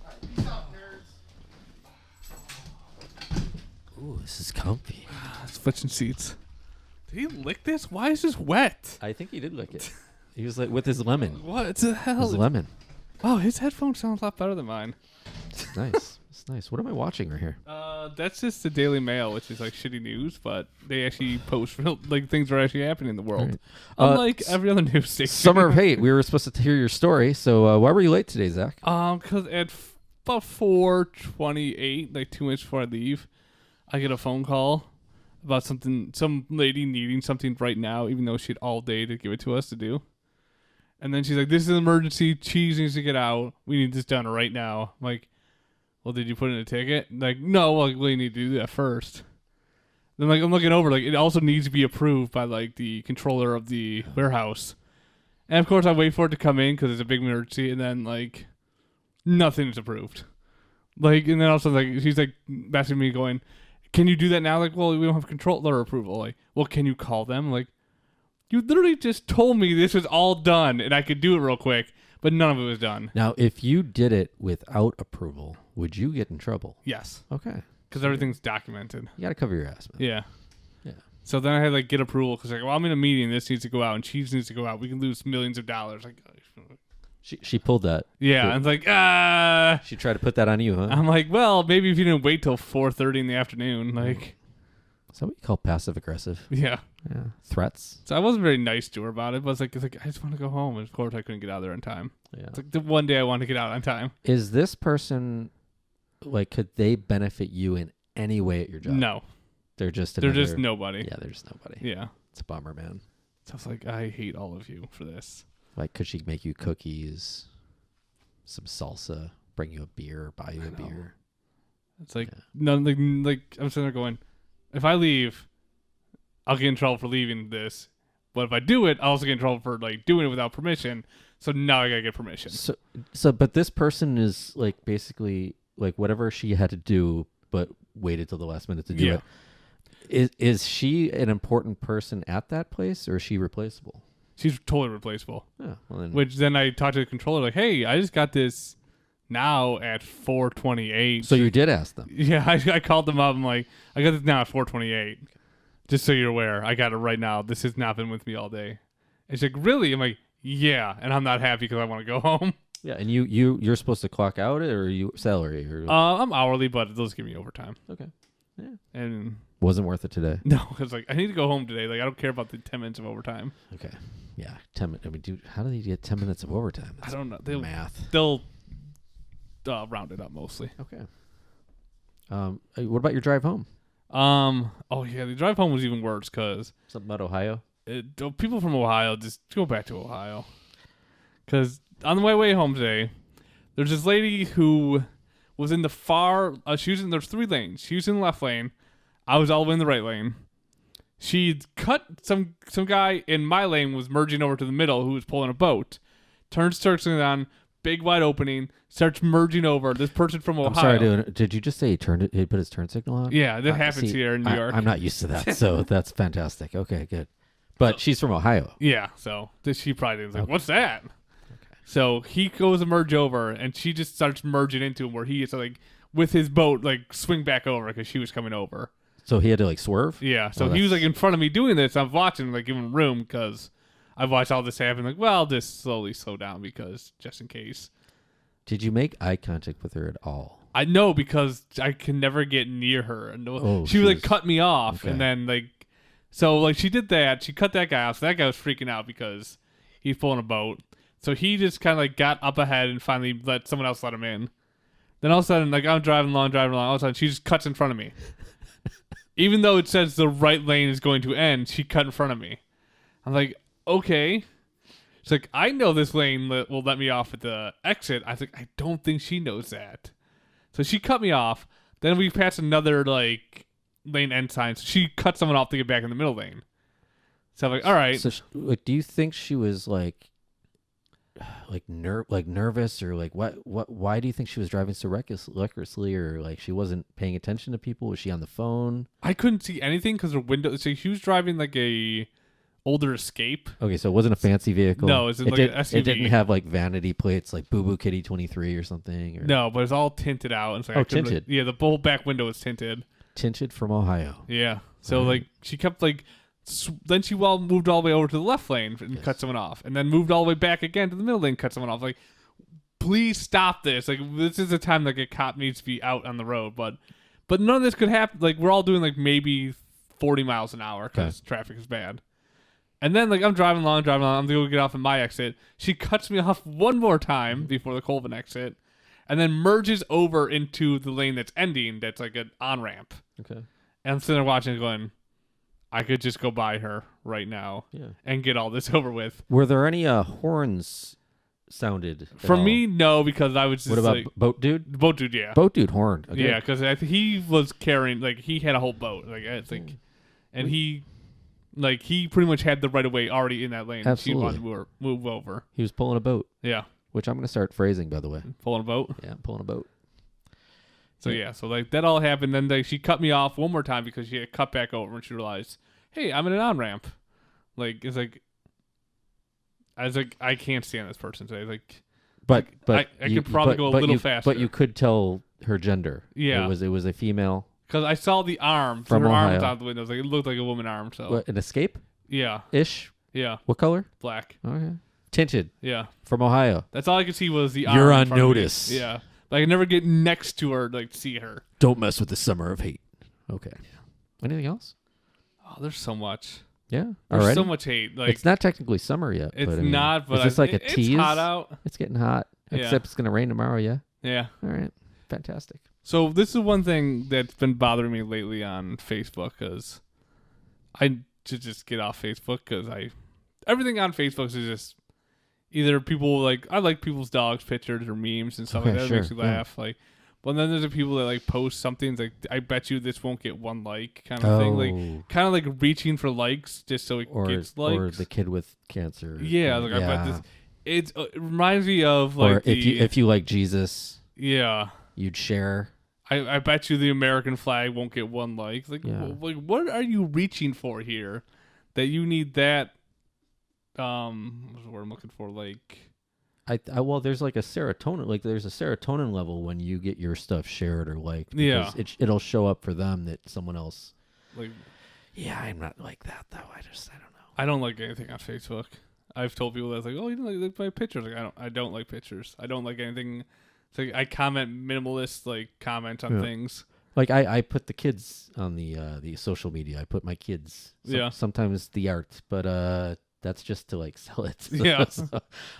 All right, peace out, nerds. Ooh, this is comfy. Switching seats. Did he lick this? Why is this wet? I think he did lick it. He was like with his lemon. What the hell? His lemon. Oh, his headphones sound a lot better than mine. It's nice. It's nice. What am I watching right here? That's just the Daily Mail, which is like shitty news, but they actually post real, things are actually happening in the world. Right. Unlike every other news station. Summer of Hate. We were supposed to hear your story, so why were you late today, Zach? Because at about 4:28, like 2 minutes before I leave, I get a phone call about something, some lady needing something right now, even though she had all day to give it to us to do. And then she's like, "This is an emergency. Cheese needs to get out. We need this done right now." I'm like, "Well, did you put in a ticket?" Like, "No, well, we need to do that first." Then like I'm looking over, like it also needs to be approved by like the controller of the warehouse. And of course I wait for it to come in because it's a big emergency, and then like nothing is approved. Like, and then also like she's like messaging me going, "Can you do that now?" Like, well, we don't have controller approval. Like, well, can you call them? Like, you literally just told me this was all done and I could do it real quick, but none of it was done. Now, if you did it without approval, would you get in trouble? Yes. Okay. Because everything's documented. You got to cover your ass, man. Yeah. Yeah. So then I had to like get approval because like, well, I'm in a meeting. This needs to go out, and Chiefs needs to go out. We can lose millions of dollars. Like, She pulled that. yeah. And it's like, She tried to put that on you, huh? I'm like, well, maybe if you didn't wait till 4:30 in the afternoon, like. Is that what you call passive aggressive? Yeah. Yeah. Threats? So I wasn't very nice to her about it, but it's like I just want to go home. And of course I couldn't get out there on time. Yeah. It's like the one day I wanted to get out on time. Is this person, like, could they benefit you in any way at your job? No. They're just nobody. Yeah, they're just nobody. Yeah. It's a bummer, man. So I was like, I hate all of you for this. Like, could she make you cookies, some salsa, bring you a beer, buy you a beer? It's like, none, like I'm sitting there going, if I leave, I'll get in trouble for leaving this. But if I do it, I'll also get in trouble for like doing it without permission. So now I gotta get permission. But this person is like basically like whatever she had to do, but waited till the last minute to do it. Is she an important person at that place, or is she replaceable? She's totally replaceable. Yeah. Well then, Which then I talked to the controller like, hey, I just got this now at 4:28. So you did ask them? Yeah, I called them up. I'm like, I got this now at 4:28. Just so you're aware, I got it right now. This has not been with me all day. And she's like, really? I'm like, yeah. And I'm not happy because I want to go home. Yeah, and you're supposed to clock out it, or are you salary? Or I'm hourly, but they'll just give me overtime. Okay. Yeah. And wasn't worth it today. no, it's like I need to go home today. Like I don't care about the 10 minutes of overtime. Okay. Yeah, 10 minutes. I mean, dude, how do they get 10 minutes of overtime? I don't know. Math. They'll round it up mostly. Okay. What about your drive home? Oh yeah, the drive home was even worse because Something about Ohio? People from Ohio just go back to Ohio. Because on my way home today, there's this lady who was in the there's 3 lanes. She was in the left lane. I was all the way in the right lane. She cut some guy in my lane was merging over to the middle who was pulling a boat. Turns on, big wide opening, starts merging over. This person from Ohio. I'm sorry, dude. Did you just say he put his turn signal on? Yeah, that happens here in New York. I'm not used to that, so that's fantastic. Okay, good. But she's from Ohio. Yeah, so she probably was like, what's that? Okay. So he goes to merge over, and she just starts merging into him where he is like, with his boat, like, swing back over because she was coming over. So he had to, like, swerve? Yeah, so he was, like, in front of me doing this. I'm watching, like, giving him room because I've watched all this happen. Like, well, just slowly slow down because just in case. Did you make eye contact with her at all? I know because I can never get near her. Oh, she would, like, cut me off. Okay. And then, like, so, like, she did that. She cut that guy off. So that guy was freaking out because he's pulling a boat. So he just kind of, like, got up ahead and finally let someone else let him in. Then all of a sudden, like, I'm driving along. All of a sudden, she just cuts in front of me. Even though it says the right lane is going to end, she cut in front of me. I'm like, okay. She's like, I know this lane will let me off at the exit. I was like, I don't think she knows that. So she cut me off. Then we passed another, like, lane end sign. So she cut someone off to get back in the middle lane. So I'm like, all right. So, like, do you think she was, like nervous, or like why do you think she was driving so recklessly, or like she wasn't paying attention to people? Was she on the phone? I couldn't see anything because her window. So she was driving like a older Escape. Okay, so it wasn't a fancy vehicle. No, it was like an SUV. It didn't have like vanity plates like Boo Boo Kitty 23 or something. Or... No, but it's all tinted out. And so tinted. Yeah, the whole back window was tinted. Tinted from Ohio. Yeah. So like she kept like. Then she moved all the way over to the left lane and cut someone off, and then moved all the way back again to the middle lane and cut someone off. Like, please stop this! Like, this is the time like a cop needs to be out on the road, but none of this could happen. Like, we're all doing like maybe 40 miles an hour because traffic is bad. And then like I'm driving along. I'm going to get off at my exit. She cuts me off one more time before the Colvin exit, and then merges over into the lane that's ending. That's like an on ramp. Okay. And I'm sitting there watching, going, I could just go by her right now and get all this over with. Were there any horns sounded? For me, no, because I was just what about like... Boat Dude? Boat Dude, yeah. Boat Dude horned. Okay. Yeah, because he was carrying... Like, he had a whole boat. Like, I think... and he pretty much had the right of way already in that lane. Absolutely. She wanted to move over. He was pulling a boat. Yeah. Which I'm going to start phrasing, by the way. Pulling a boat? Yeah, I'm pulling a boat. So, so like that all happened. Then she cut me off one more time because she had cut back over and she realized, hey, I'm in an on-ramp. Like, it's like, I was like, I can't stand this person today. Like, but I could probably go a little faster. But you could tell her gender. Yeah. It was a female. Because I saw the arm. From her Ohio. arm was out the window. Like, it looked like a woman arm. So What, an Escape? Yeah. Ish? Yeah. What color? Black. Okay. Tinted. Yeah. From Ohio. That's all I could see was the arm. You're in on front of me. notice. Yeah. Like, I never get next to her, like, to see her. Don't mess with the summer of hate. Okay. Anything else? Oh, there's so much. Yeah. There's Alrighty. so much hate. Like, It's not technically summer yet. it's but, I mean, not, but it's just like a it's tease. hot out. It's getting hot. Yeah. Except it's going to rain tomorrow, yeah? Yeah. All right. Fantastic. So this is one thing that's been bothering me lately on Facebook because I should just get off Facebook because everything on Facebook is just either people like I like people's dogs pictures or memes and stuff like that. It makes me laugh. Like, but then there's the people that like post something like I bet you this won't get one like kind of thing. Like kind of like reaching for likes just so it gets likes. Or the kid with cancer. Yeah, like I bet this. It reminds me of like or if you like Jesus. Yeah. You'd share. I bet you the American flag won't get one like. Like, like what are you reaching for here that you need that? What's the word I'm looking for? Like, well, there's like a serotonin. Like, there's a serotonin level when you get your stuff shared or liked. Yeah. It'll show up for them that someone else. Like, yeah, I'm not like that though. I don't know. I don't like anything on Facebook. I've told people that's like, oh, you don't like my pictures. Like, I don't like pictures. I don't like anything. It's like I comment minimalist like comments on things. Like I put the kids on the social media. I put my kids. Sometimes the art, but that's just to like sell it. So, yeah.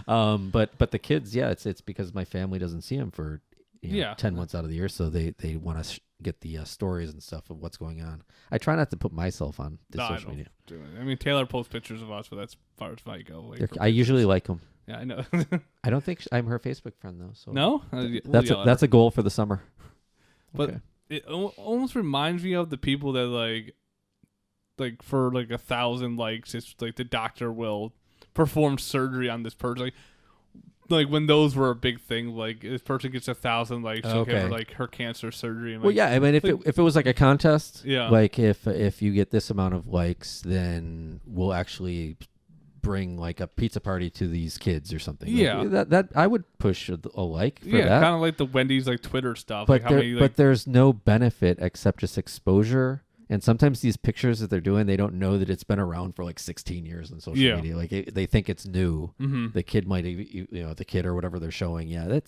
But the kids, it's because my family doesn't see them for 10 months out of the year, so they want to get the stories and stuff of what's going on. I try not to put myself on the social media. I mean, Taylor posts pictures of us, but that's as far as I go. I usually like them. Yeah, I know. I don't think I'm her Facebook friend though. So no, that's a goal for the summer. But it almost reminds me of the people that like for like 1,000 likes, it's like the doctor will perform surgery on this person. Like when those were a big thing, like this person gets 1,000 likes, okay, for like her cancer surgery. And, like, well, yeah, I mean, if it was like a contest, yeah, like if you get this amount of likes, then we'll actually bring like a pizza party to these kids or something. Yeah, like, that I would push a like for that. Kind of like the Wendy's like Twitter stuff. But like but there's no benefit except just exposure. And sometimes these pictures that they're doing, they don't know that it's been around for like 16 years on social media. Like they think it's new. Mm-hmm. The kid might, the kid or whatever they're showing. Yeah,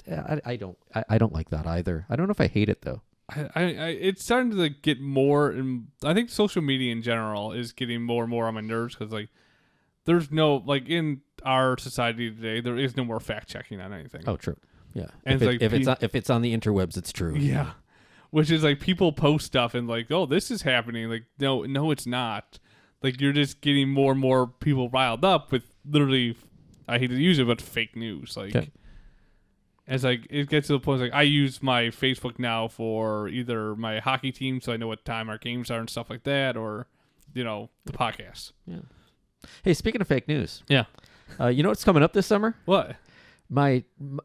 I don't like that either. I don't know if I hate it though. It's starting to like get more, and I think social media in general is getting more and more on my nerves because like there's no like in our society today there is no more fact checking on anything. Oh, true. Yeah, and if it's on the interwebs, it's true. Yeah. Which is like people post stuff and like, oh, this is happening. Like, no, it's not. Like, you're just getting more and more people riled up with literally, I hate to use it, but fake news. Like, it's like it gets to the point like I use my Facebook now for either my hockey team, so I know what time our games are and stuff like that, or the podcast. Yeah. Hey, speaking of fake news, yeah, you know what's coming up this summer? What? My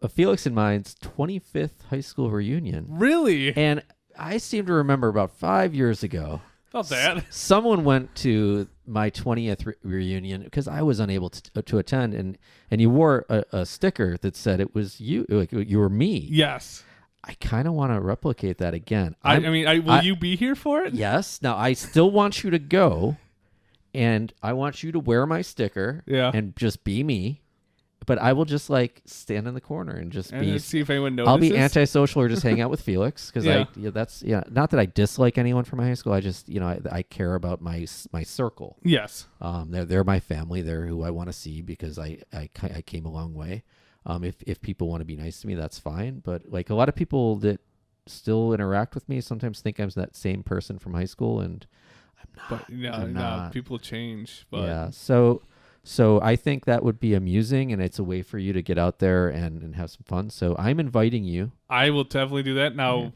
Felix and mine's 25th high school reunion. Really? And I seem to remember about 5 years ago. About that. Someone went to my 20th reunion because I was unable to attend, and you wore a sticker that said it was you, like you were me. Yes. I kind of want to replicate that again. Will you be here for it? Yes. Now, I still want you to go, and I want you to wear my sticker and just be me. But I will just like stand in the corner and just see if anyone notices. I'll be antisocial or just hang out with Felix because not that I dislike anyone from my high school. I just I care about my circle. Yes. They're my family. They're who I want to see because I came a long way. If people want to be nice to me, that's fine. But like a lot of people that still interact with me sometimes think I'm that same person from high school, and I'm not. No, people change. But yeah, So I think that would be amusing, and it's a way for you to get out there and have some fun. So I'm inviting you. I will definitely do that. Now,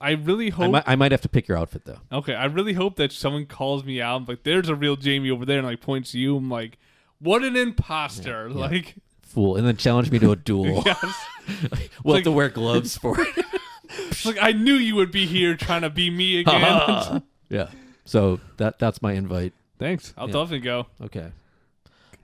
I really hope I might have to pick your outfit though. Okay, I really hope that someone calls me out. Like, there's a real Jamie over there, and like points to you. I'm like, what an imposter! Yeah. Like, fool, and then challenge me to a duel. yes. We'll have to wear gloves for it. Like, I knew you would be here trying to be me again. Yeah. So that's my invite. Thanks. I'll definitely go. Okay.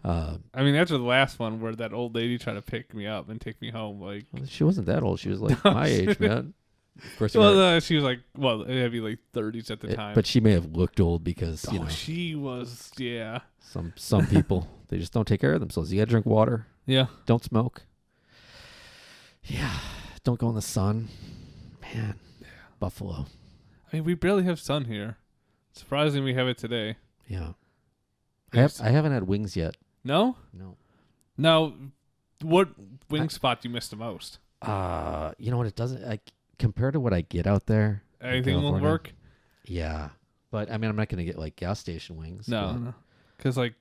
I mean, after the last one where that old lady tried to pick me up and take me home, like, She wasn't that old. She was like my age, man. Of course. well, she was like, well, it'd be like 30s at the time. But she may have looked old because you know she was, yeah. Some people they just don't take care of themselves. You gotta drink water. Yeah. Don't smoke. Yeah. Don't go in the sun. Man. Yeah. Buffalo. I mean, we barely have sun here. Surprisingly, we have it today. Yeah. I haven't had wings yet. No? No. Now, what wing spot do you miss the most? You know what? It doesn't like compared to what I get out there. Anything will work? Yeah. But I mean, I'm not gonna get like gas station wings. No. Because like,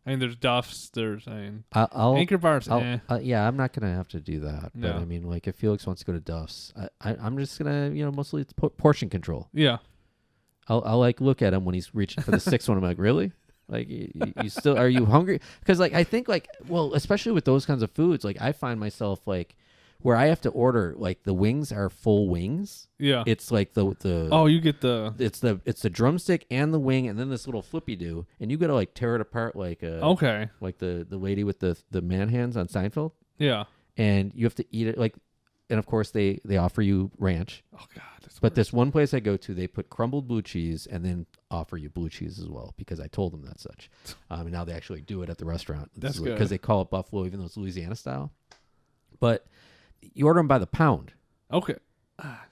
I mean, there's Duff's. There's I'll Anchor Bars. Yeah, I'm not gonna have to do that. No. But I mean, like if Felix wants to go to Duff's, I'm just gonna mostly it's portion control. Yeah. I'll like look at him when he's reaching for the sixth one. I'm like, really? Like you still are you hungry? Because like I think like especially with those kinds of foods, like I find myself like where I have to order like the wings are full wings. Yeah. It's like the you get the it's the drumstick and the wing and then this little flippy do and you gotta like tear it apart like like the lady with the man hands on Seinfeld. Yeah. And you have to eat it like, and of course they offer you ranch. Oh God. But this one place I go to, they put crumbled blue cheese and then offer you blue cheese as well because I told them that's such. And now they actually do it at the restaurant. That's good. Because they call it buffalo, even though it's Louisiana style. But you order them by the pound. Okay.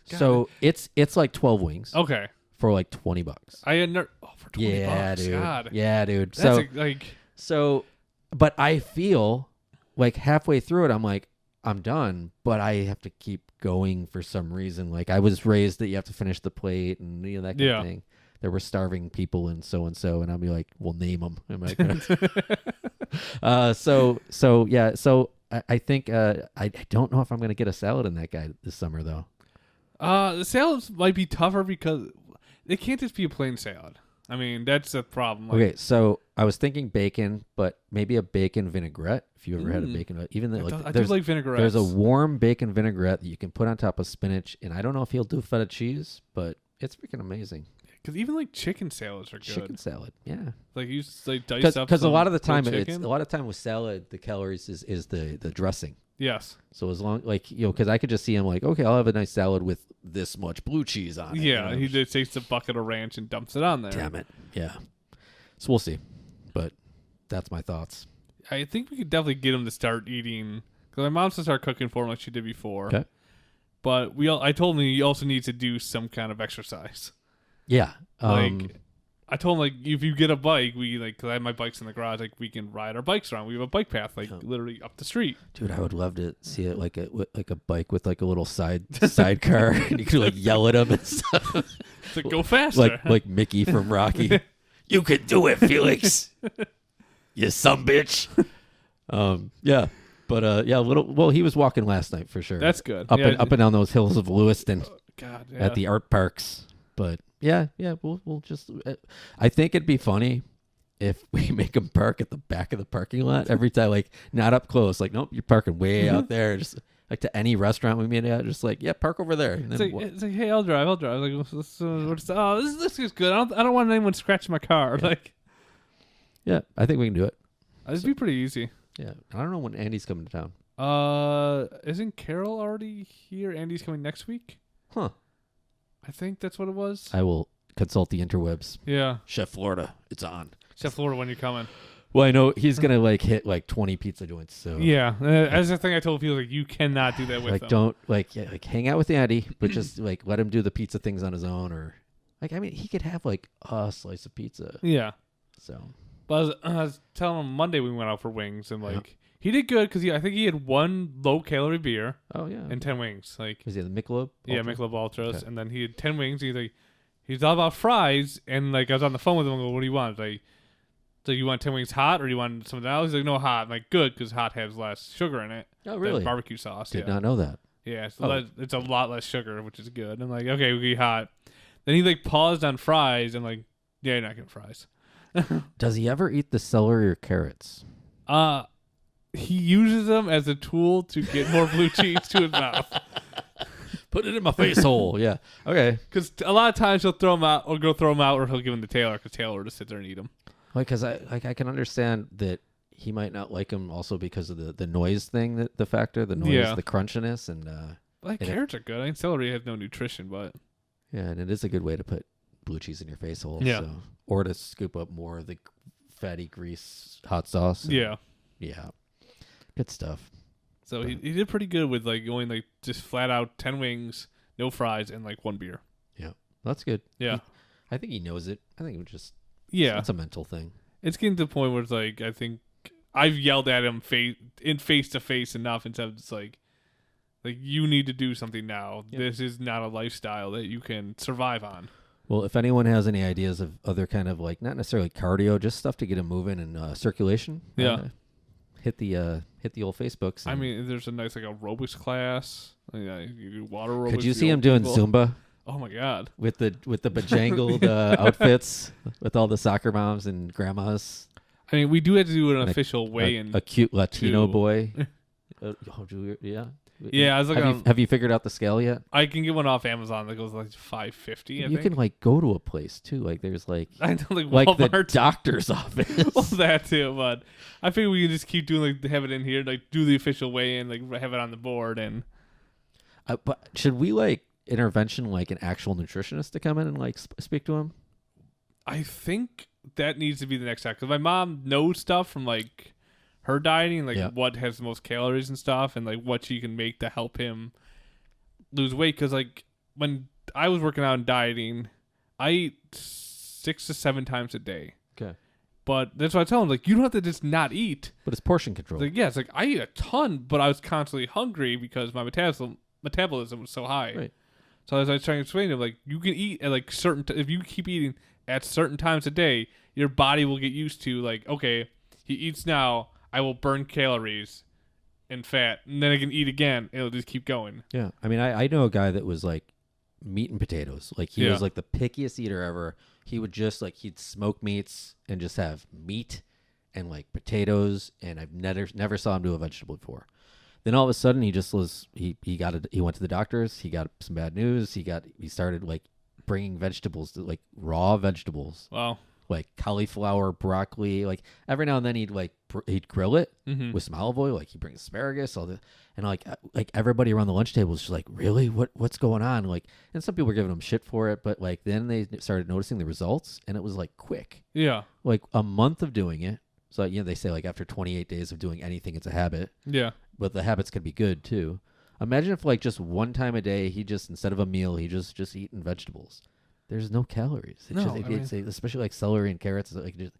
So it's like 12 wings. Okay. For like $20. I had for $20. Yeah, dude. God. Yeah, dude. That's but I feel like halfway through it, I'm like, I'm done, but I have to keep going for some reason. Like I was raised that you have to finish the plate and that kind of thing. There were starving people and so, and I'll be like, well, name them. I'm like, So I think I don't know if I'm going to get a salad in that guy this summer though. The salads might be tougher because it can't just be a plain salad. I mean, that's the problem. Okay, so I was thinking bacon, but maybe a bacon vinaigrette. If you ever had a bacon, even though I do like vinaigrettes. There's a warm bacon vinaigrette that you can put on top of spinach, and I don't know if he'll do feta cheese, but it's freaking amazing. Because even like chicken salads are good. Chicken salad, yeah. Like you like dice up. Because a lot of the time, with salad, the calories is the dressing. Yes. So as long because I could just see him like, okay, I'll have a nice salad with this much blue cheese on it. Yeah, he just takes a bucket of ranch and dumps it on there. Damn it. Yeah. So we'll see, but that's my thoughts. I think we could definitely get him to start eating. Because my mom's to start cooking for him like she did before. Okay. But I told him he also needs to do some kind of exercise. Yeah. I told him, like, if you get a bike, because I have my bikes in the garage, like, we can ride our bikes around. We have a bike path, literally up the street. Dude, I would love to see it like a bike with, like, a little sidecar. And you could, like, yell at him and stuff. It's like, go faster. Like Mickey from Rocky. You can do it, Felix. You sumbitch. Yeah. But, he was walking last night for sure. That's good. Up and down those hills of Lewiston. God, yeah. At the art parks. But yeah, we'll just. I think it'd be funny if we make them park at the back of the parking lot every time, like not up close. Like, nope, you're parking way out there. Just like to any restaurant we meet at, just like, yeah, park over there. And then it's like, hey, I'll drive. Like, this is good. I don't want anyone scratching my car. Yeah. Like, yeah, I think we can do it. It'd be pretty easy. Yeah, I don't know when Andy's coming to town. Isn't Carol already here? Andy's coming next week. Huh. I think that's what it was. I will consult the interwebs. Yeah. Chef Florida, it's on. Chef Florida, when you're coming. Well, I know he's going to hit 20 pizza joints. So yeah. That's the thing I told people, like, you cannot do that with him. Don't hang out with Andy, but just let him do the pizza things on his own, or he could have a slice of pizza. Yeah. So. But I was telling him Monday we went out for wings and he did good because I think he had one low-calorie beer. Oh, yeah. And 10 wings. Was he the Michelob? Yeah, Michelob Ultras. Okay. And then he had 10 wings. And he's all about fries. And, I was on the phone with him. I go, what do you want? So you want 10 wings hot or do you want something else? He's like, no, hot. I'm like, good, because hot has less sugar in it. Oh, really? Barbecue sauce. Did not know that. Yeah, it's a lot less sugar, which is good. I'm like, okay, we get hot. Then he like paused on fries. I'm like, yeah, you're not getting fries. Does he ever eat the celery or carrots? He uses them as a tool to get more blue cheese to his mouth. Put it in my face hole. Yeah. Okay. Because a lot of times he'll throw them out, or go throw them out, or he'll give them to Taylor, because Taylor will just sit there and eat them. Like, because I can understand that he might not like them also because of the noise thing, the factor, the noise, the crunchiness, and carrots are good. I mean, celery has no nutrition, but yeah, and it is a good way to put blue cheese in your face hole. Yeah. So, or to scoop up more of the fatty grease hot sauce. Yeah. Good stuff. So he did pretty good with like going like just flat out 10 wings, no fries, and like 1 beer. Yeah, that's good. Yeah, I think he knows it. I think it was just it's a mental thing. It's getting to the point where it's like I think I've yelled at him face to face enough instead of just like you need to do something now. Yep. This is not a lifestyle that you can survive on. Well, if anyone has any ideas of other kind of like not necessarily cardio, just stuff to get him moving and circulation. Yeah. Hit the old Facebooks. I mean, there's a nice like aerobics class. You do water aerobics. Could you see him doing Zumba? Oh my God! With the bejangled outfits with all the soccer moms and grandmas. I mean, we do have to do an official weigh-in. A cute Latino boy. Yeah. Yeah, I was like, have you figured out the scale yet? I can get one off Amazon that goes like 550. You can like go to a place too. Like there's like I know, like the doctor's office. Well, that too, but I think we can just keep doing like have it in here, like do the official weigh-in, like have it on the board, and. But should we like intervention like an actual nutritionist to come in and like speak to him? I think that needs to be the next step because my mom knows stuff from like. Her dieting, like what has the most calories and stuff, and like what she can make to help him lose weight. Because like when I was working out and dieting, I eat 6 to 7 times a day. Okay, but that's what I tell him. Like you don't have to just not eat. But it's portion control. Like it's like I eat a ton, but I was constantly hungry because my metabolism was so high. Right. So as I was trying to explain to him, like you can eat at like certain. If you keep eating at certain times a day, your body will get used to like okay, he eats now. I will burn calories and fat, and then I can eat again. It'll just keep going. Yeah. I mean, I know a guy that was like meat and potatoes. Like he was like the pickiest eater ever. He would just like, he'd smoke meats and just have meat and like potatoes. And I've never saw him do a vegetable before. Then all of a sudden he just was, he went to the doctors. He got some bad news. He started like bringing vegetables to like raw vegetables. Wow. Like cauliflower, broccoli, like every now and then he'd grill it with some olive oil. Like he'd bring asparagus, and like everybody around the lunch table was just like, really, what's going on? Like, and some people were giving him shit for it, but like then they started noticing the results, and it was like quick. Yeah, like a month of doing it. So they say like after 28 days of doing anything, it's a habit. Yeah, but the habits can be good too. Imagine if like just one time a day he just instead of a meal he just eating vegetables. There's no calories. It's especially like celery and carrots. Like just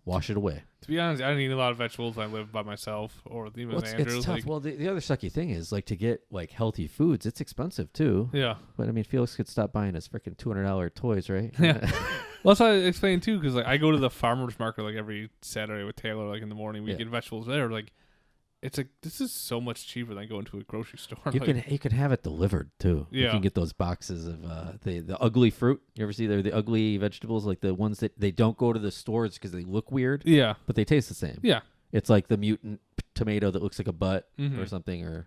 wash it away. To be honest, I don't eat a lot of vegetables. I live by myself, or even with Andrew. It's tough. Like, well, the other sucky thing is like to get like healthy foods. It's expensive too. Yeah. But I mean, Felix could stop buying his freaking $200 toys, right? Yeah. Well, that's what I explained too, because like I go to the farmers market like every Saturday with Taylor. Like in the morning, we get vegetables there. Like. It's like this is so much cheaper than going to a grocery store. You can have it delivered too. Yeah, you can get those boxes of the ugly fruit. You ever see the ugly vegetables, like the ones that they don't go to the stores because they look weird. Yeah, but they taste the same. Yeah, it's like the mutant tomato that looks like a butt or something, or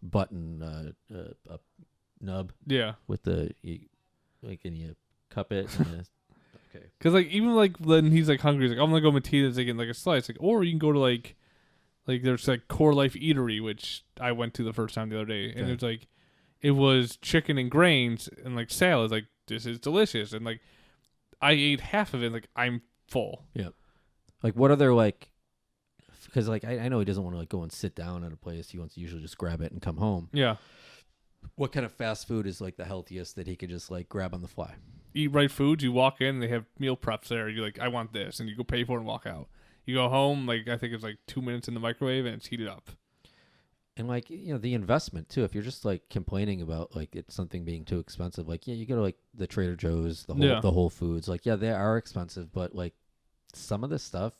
button a nub. Yeah, with and you cup it. And okay, because like even like when he's like hungry, he's like I'm gonna go Matitas and get like a slice. Like or you can go to like there's like Core Life Eatery, which I went to the first time the other day, and it's like it was chicken and grains and like salads. Like this is delicious, and like I ate half of it. Like I'm full. Yeah. Like what other like? Because like I know he doesn't want to like go and sit down at a place. He wants to usually just grab it and come home. Yeah. What kind of fast food is like the healthiest that he could just like grab on the fly? Eat Right Foods. You walk in, they have meal preps there. You're like, I want this, and you go pay for it and walk out. You go home, like I think it's like 2 minutes in the microwave and it's heated up. And like the investment too. If you're just like complaining about like it's something being too expensive, like you go to like the Trader Joe's, the Whole Foods, like they are expensive, but like some of this stuff,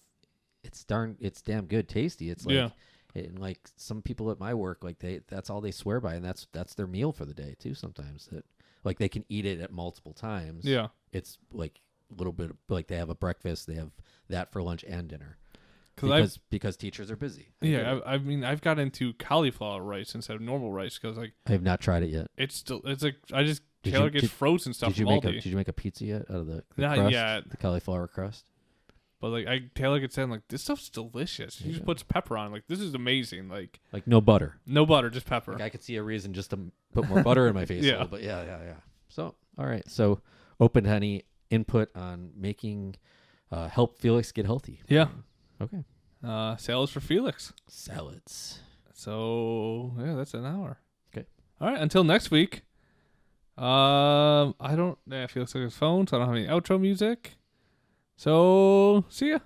it's damn good, tasty. It's like And like some people at my work, like that's all they swear by, and that's their meal for the day too. Sometimes that like they can eat it at multiple times. Yeah, it's like a little bit like they have a breakfast, they have that for lunch and dinner. Because teachers are busy. I mean, I've got into cauliflower rice instead of normal rice because like I have not tried it yet. It's like Taylor gets frozen stuff. Did you make a pizza yet out of the crust, the cauliflower crust? But like Taylor gets saying like this stuff's delicious. She just puts pepper on. Like this is amazing. Like no butter, just pepper. Like, I could see a reason just to put more butter in my face. But yeah. So all right, so open to any input on making help Felix get healthy. Yeah. Okay. Salads for Felix. Salads. So yeah, that's an hour. Okay. All right. Until next week. Felix took his phone, so I don't have any outro music. So see ya.